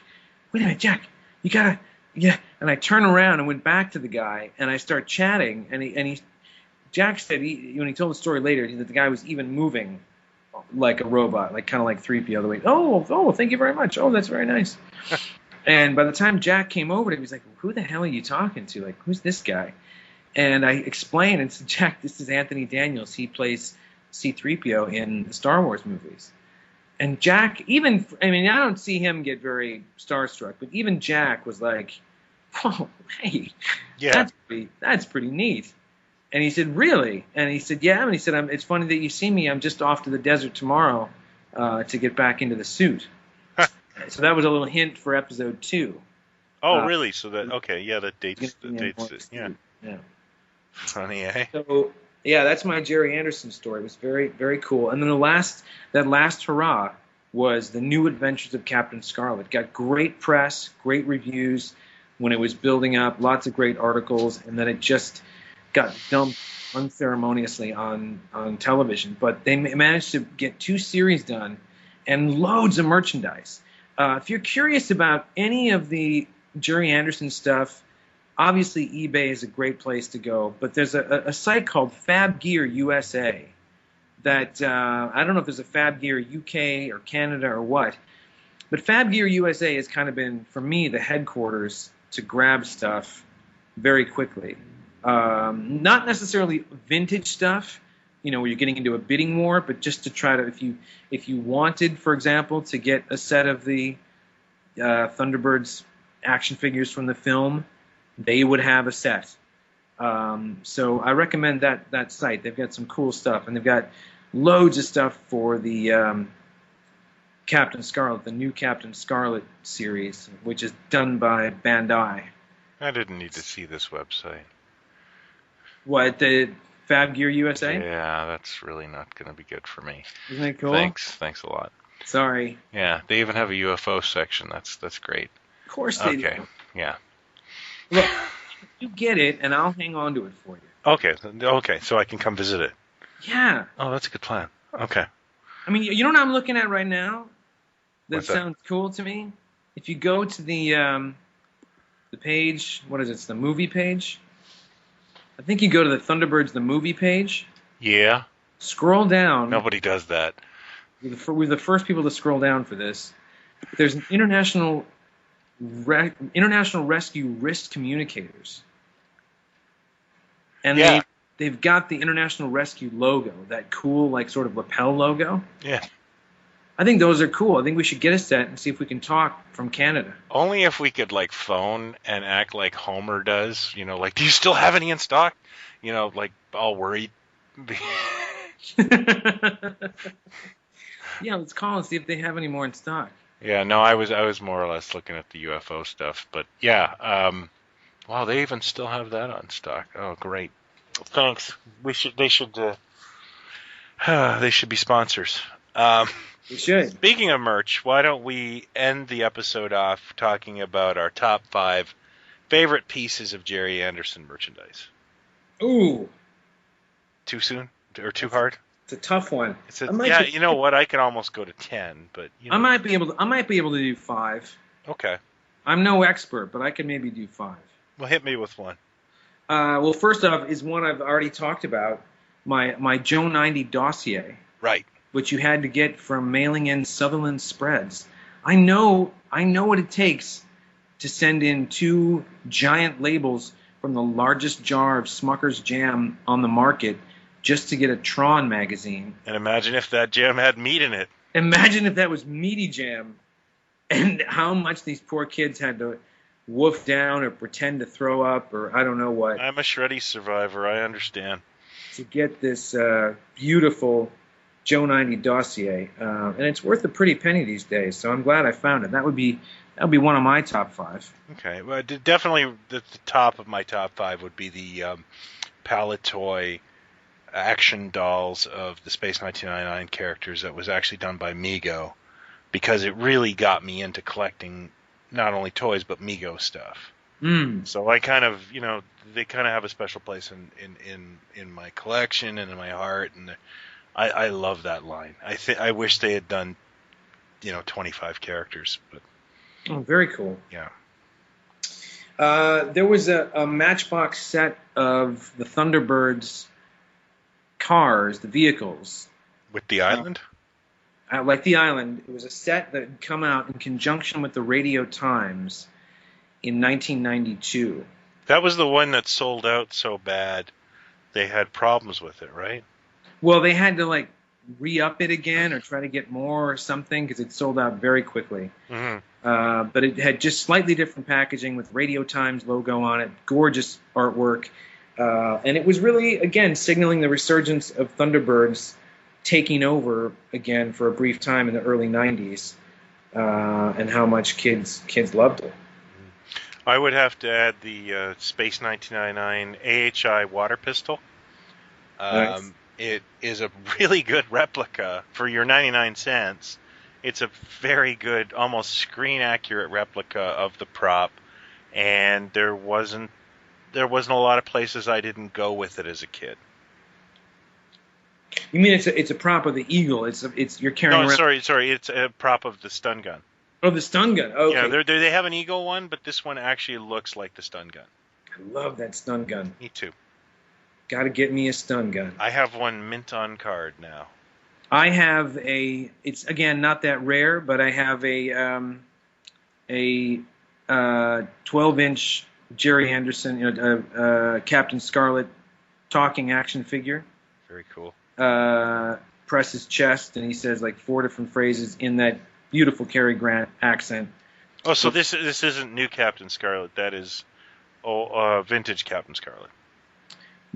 wait a minute, Jack, you gotta, yeah. And I turn around and went back to the guy and I start chatting. And Jack said when he told the story later that the guy was even moving like a robot, like kind of like 3PO the way. Oh, thank you very much. Oh, that's very nice. And by the time Jack came over, he was like, who the hell are you talking to? Like, who's this guy? And I explained and said, Jack, this is Anthony Daniels. He plays C-3PO in the Star Wars movies. And Jack, I don't see him get very starstruck, but even Jack was like, whoa, hey, yeah, that's pretty neat. And he said, really? And he said, yeah. And he said, it's funny that you see me. I'm just off to the desert tomorrow to get back into the suit. So that was a little hint for episode 2. Oh, really? So that, okay, yeah, that dates it. Yeah. Funny, eh? So, yeah, that's my Gerry Anderson story. It was very, very cool. And then that last hurrah was the New Adventures of Captain Scarlet. Got great press, great reviews when it was building up, lots of great articles, and then it just got dumped unceremoniously on television. But they managed to get 2 series done and loads of merchandise. If you're curious about any of the Gerry Anderson stuff, obviously eBay is a great place to go. But there's a site called FAB Gear USA that I don't know if there's a FAB Gear UK or Canada or what. But FAB Gear USA has kind of been, for me, the headquarters to grab stuff very quickly. Not necessarily vintage stuff, where you're getting into a bidding war, but just to try to, if you wanted, for example, to get a set of the Thunderbirds action figures from the film, they would have a set. So I recommend that site. They've got some cool stuff, and they've got loads of stuff for the Captain Scarlet, the new Captain Scarlet series, which is done by Bandai. I didn't need to see this website. What, the Fab Gear USA? Yeah, that's really not going to be good for me. Isn't it cool? Thanks a lot. Sorry. Yeah, they even have a UFO section. That's great. Of course they do. Okay, yeah. Look, you get it, and I'll hang on to it for you. Okay, so I can come visit it. Yeah. Oh, that's a good plan. Okay. I mean, you know what I'm looking at right now? What's that? Sounds cool to me. If you go to the page, what is it? It's the movie page. I think you go to the Thunderbirds, the movie page. Yeah. Scroll down. Nobody does that. We're the first people to scroll down for this. There's an International Rescue Wrist Communicators. And yeah. they've got the International Rescue logo, that cool, like, sort of lapel logo. Yeah. I think those are cool. I think we should get a set and see if we can talk from Canada. Only if we could, like, phone and act like Homer does. Like, do you still have any in stock? Like, all worried. Yeah, let's call and see if they have any more in stock. Yeah, no, I was more or less looking at the UFO stuff. But, yeah, wow, they even still have that on stock. Oh, great. Thanks. They should be sponsors. We should. Speaking of merch, why don't we end the episode off talking about our top 5 favorite pieces of Gerry Anderson merchandise? Ooh. Too soon or too hard? It's a tough one. You know what? I can almost go to 10, but I might be able to do 5. Okay. I'm no expert, but I can maybe do 5. Well, hit me with one. Well, first off is one I've already talked about, my Joe 90 dossier. Right. Which you had to get from mailing in Sutherland Spreads. I know what it takes to send in 2 giant labels from the largest jar of Smucker's jam on the market just to get a Tron magazine. And imagine if that jam had meat in it. Imagine if that was meaty jam, and how much these poor kids had to wolf down or pretend to throw up or I don't know what. I'm a Shreddy survivor. I understand. To get this beautiful Joe 90 dossier, and it's worth a pretty penny these days. So I'm glad I found it. That would be one of my top 5. Okay, well, definitely the top of my top 5 would be the Palitoy action dolls of the Space 1999 characters that was actually done by Mego, because it really got me into collecting not only toys but Mego stuff. Mm. So I kind of, they kind of have a special place in my collection and in my heart, and I love that line. I wish they had done 25 characters, but Oh, very cool. yeah. There was a Matchbox set of the Thunderbirds cars, the vehicles. With the island? Like the island. It was a set that had come out in conjunction with the Radio Times in 1992. That was the one that sold out so bad they had problems with it, right? Well, they had to like re-up it again or try to get more or something because it sold out very quickly. Mm-hmm. But it had just slightly different packaging with Radio Times logo on it, gorgeous artwork. And it was really, again, signaling the resurgence of Thunderbirds taking over again for a brief time in the early 90s, and how much kids loved it. I would have to add the Space 1999 AHI water pistol. Nice. It is a really good replica for your 99 cents. It's a very good, almost screen-accurate replica of the prop, and there wasn't a lot of places I didn't go with it as a kid. You mean it's a prop of the Eagle? It's you're carrying No, around. sorry, it's a prop of the stun gun. Oh, the stun gun. Okay. Yeah, they have an Eagle one, but this one actually looks like the stun gun. I love that stun gun. Me too. Got to get me a stun gun. I have one mint on card now. I have it's again not that rare, but I have a 12-inch Gerry Anderson, Captain Scarlet talking action figure. Very cool. Press his chest, and he says like 4 different phrases in that beautiful Cary Grant accent. Oh, so this isn't new Captain Scarlet. That is vintage Captain Scarlet.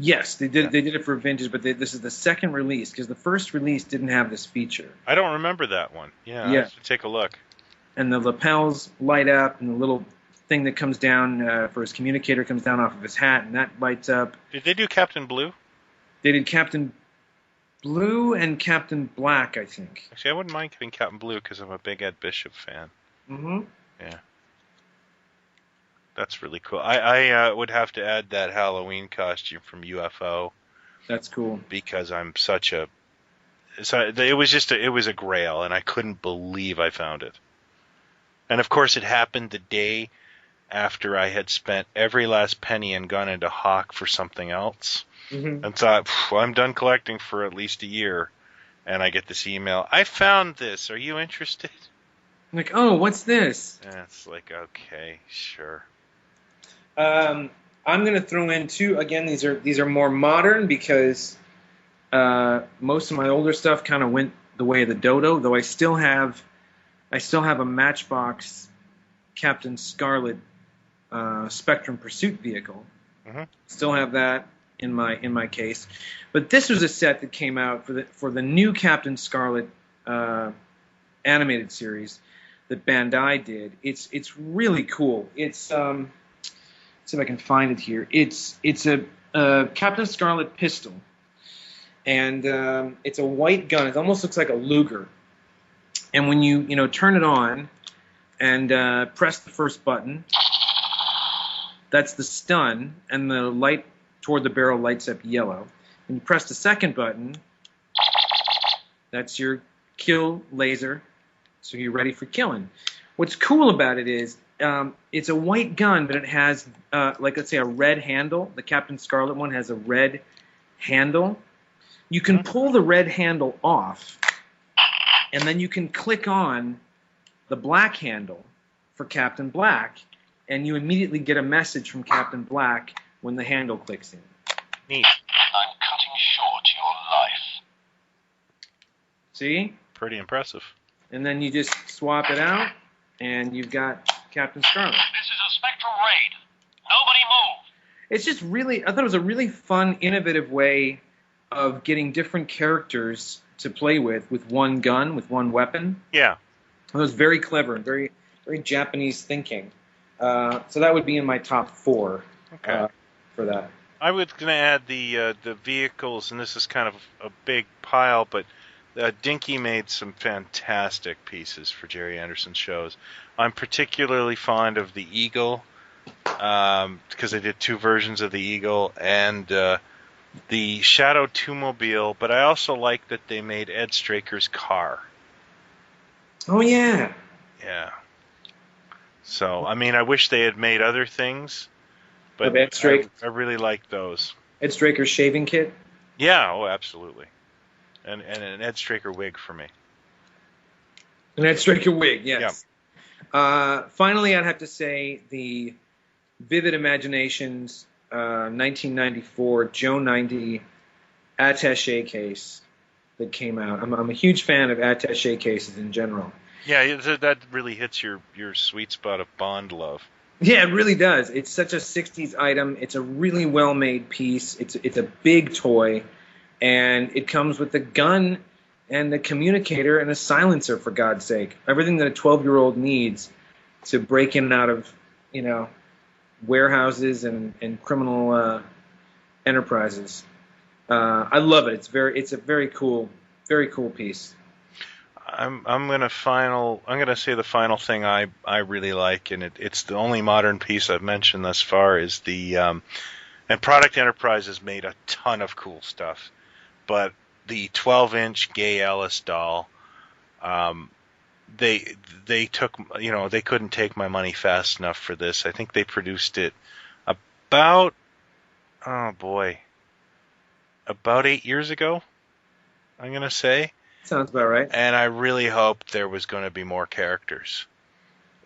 Yes, they did it for vintage, but this is the second release because the first release didn't have this feature. I don't remember that one. Yeah. I have to take a look. And the lapels light up, and the little thing that comes down for his communicator comes down off of his hat, and that lights up. Did they do Captain Blue? They did Captain Blue and Captain Black, I think. Actually, I wouldn't mind getting Captain Blue because I'm a big Ed Bishop fan. Mm-hmm. Yeah. That's really cool. I would have to add that Halloween costume from UFO. That's cool. Because I'm such a... it was a grail, and I couldn't believe I found it. And, of course, it happened the day after I had spent every last penny and gone into Hawk for something else. Mm-hmm. And thought, I'm done collecting for at least a year. And I get this email, I found this. Are you interested? I'm like, oh, what's this? And it's like, okay, sure. I'm going to throw in two. Again, these are more modern because most of my older stuff kind of went the way of the dodo. Though I still have a Matchbox Captain Scarlet Spectrum Pursuit vehicle. Mm-hmm. Still have that in my case. But this was a set that came out for the new Captain Scarlet animated series that Bandai did. It's really cool. It's see if I can find it here. It's a Captain Scarlet pistol, and it's a white gun. It almost looks like a Luger. And when you turn it on and press the first button, that's the stun, and the light toward the barrel lights up yellow. When you press the second button, that's your kill laser, so you're ready for killing. What's cool about it is it's a white gun, but it has, like, let's say, a red handle. The Captain Scarlet one has a red handle. You can pull the red handle off, and then you can click on the black handle for Captain Black, and you immediately get a message from Captain Black when the handle clicks in. Neat. I'm cutting short your life. See? Pretty impressive. And then you just swap it out, and you've got Captain Scarlet. This is a Spectrum raid. Nobody move. It's just really, I thought it was a really fun, innovative way of getting different characters to play with one gun, with one weapon. Yeah. It was very clever and very, very Japanese thinking. So that would be in my top 4 for that. I was going to add the vehicles, and this is kind of a big pile, but Dinky made some fantastic pieces for Gerry Anderson shows. I'm particularly fond of the Eagle, because they did 2 versions of the Eagle, and the Shadow 2-mobile, but I also like that they made Ed Straker's car. Oh, yeah. Yeah. So, I mean, I wish they had made other things, but Of Ed Straker. I really like those. Ed Straker's shaving kit? Yeah, oh, absolutely. And an Ed Straker wig for me. An Ed Straker wig, yes. Yeah. Finally, I'd have to say the Vivid Imaginations 1994 Joe 90 attaché case that came out. I'm a huge fan of attaché cases in general. Yeah, that really hits your sweet spot of Bond love. Yeah, it really does. It's such a 60s item. It's a really well-made piece. It's a big toy, and it comes with a gun and the communicator and a silencer, for God's sake. Everything that a 12-year-old needs to break in and out of, warehouses and criminal enterprises. I love it. It's a very cool piece. I'm gonna say the final thing I really like, and it's the only modern piece I've mentioned thus far, is the and Product Enterprises made a ton of cool stuff, but the 12-inch Gay Ellis doll, they took, they couldn't take my money fast enough for this. I think they produced it about 8 years ago, I'm gonna say. Sounds about right. And I really hoped there was going to be more characters.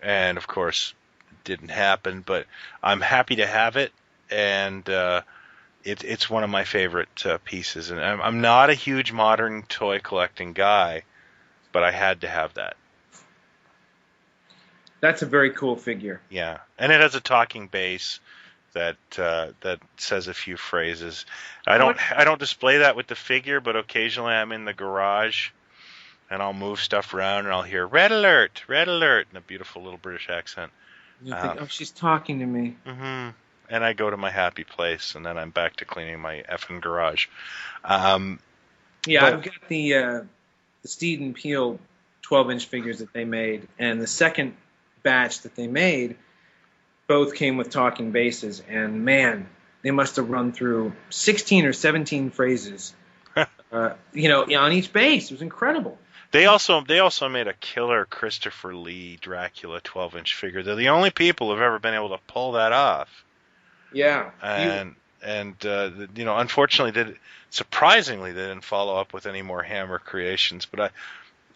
And, of course, it didn't happen. But I'm happy to have it. And it's one of my favorite pieces. And I'm not a huge modern toy collecting guy, but I had to have that. That's a very cool figure. Yeah. And it has a talking base that says a few phrases. I don't display that with the figure, but occasionally I'm in the garage and I'll move stuff around and I'll hear red alert in a beautiful little British accent. You think, oh, she's talking to me. Mm-hmm. And I go to my happy place, and then I'm back to cleaning my effing garage. I've got the Steed and Peel 12-inch figures that they made, and the second batch that they made both came with talking bases, and man, they must have run through 16 or 17 phrases, on each base. It was incredible. They also made a killer Christopher Lee Dracula 12-inch figure. They're the only people who've ever been able to pull that off. Yeah. And unfortunately, surprisingly, they didn't follow up with any more Hammer creations. But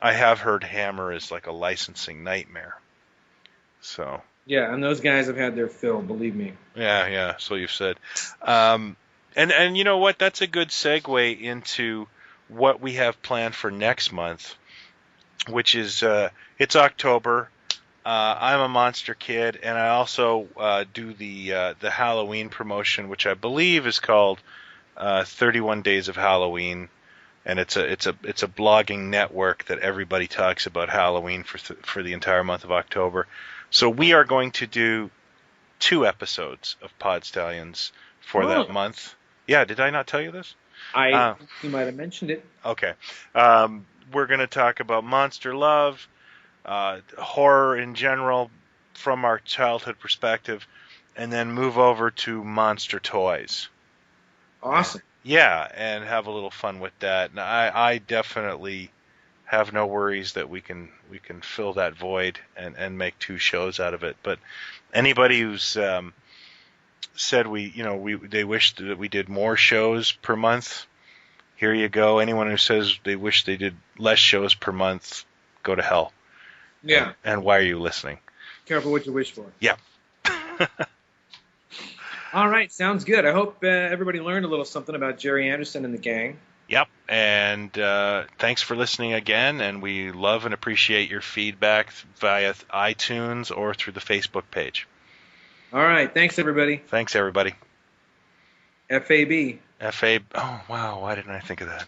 I have heard Hammer is like a licensing nightmare. So. Yeah, and those guys have had their fill, believe me. Yeah, so you've said. And you know what? That's a good segue into what we have planned for next month, which is it's October. I'm a Monster Kid, and I also do the Halloween promotion, which I believe is called 31 Days of Halloween, and it's a blogging network that everybody talks about Halloween for the entire month of October. So we are going to do 2 episodes of Pod Stallions for that month. Yeah, did I not tell you this? You might have mentioned it. Okay. We're going to talk about monster love, horror in general from our childhood perspective, and then move over to monster toys. Awesome. Yeah, and have a little fun with that. And I definitely have no worries that we can fill that void and make 2 shows out of it. But anybody who's said they wish that we did more shows per month, here you go. Anyone who says they wish they did less shows per month, go to hell. Yeah. And why are you listening? Careful what you wish for. Yeah. All right, sounds good. I hope everybody learned a little something about Gerry Anderson and the gang. Yep, and thanks for listening again, and we love and appreciate your feedback via iTunes or through the Facebook page. All right, thanks, everybody. Thanks, everybody. FAB. FAB. Oh, wow, why didn't I think of that?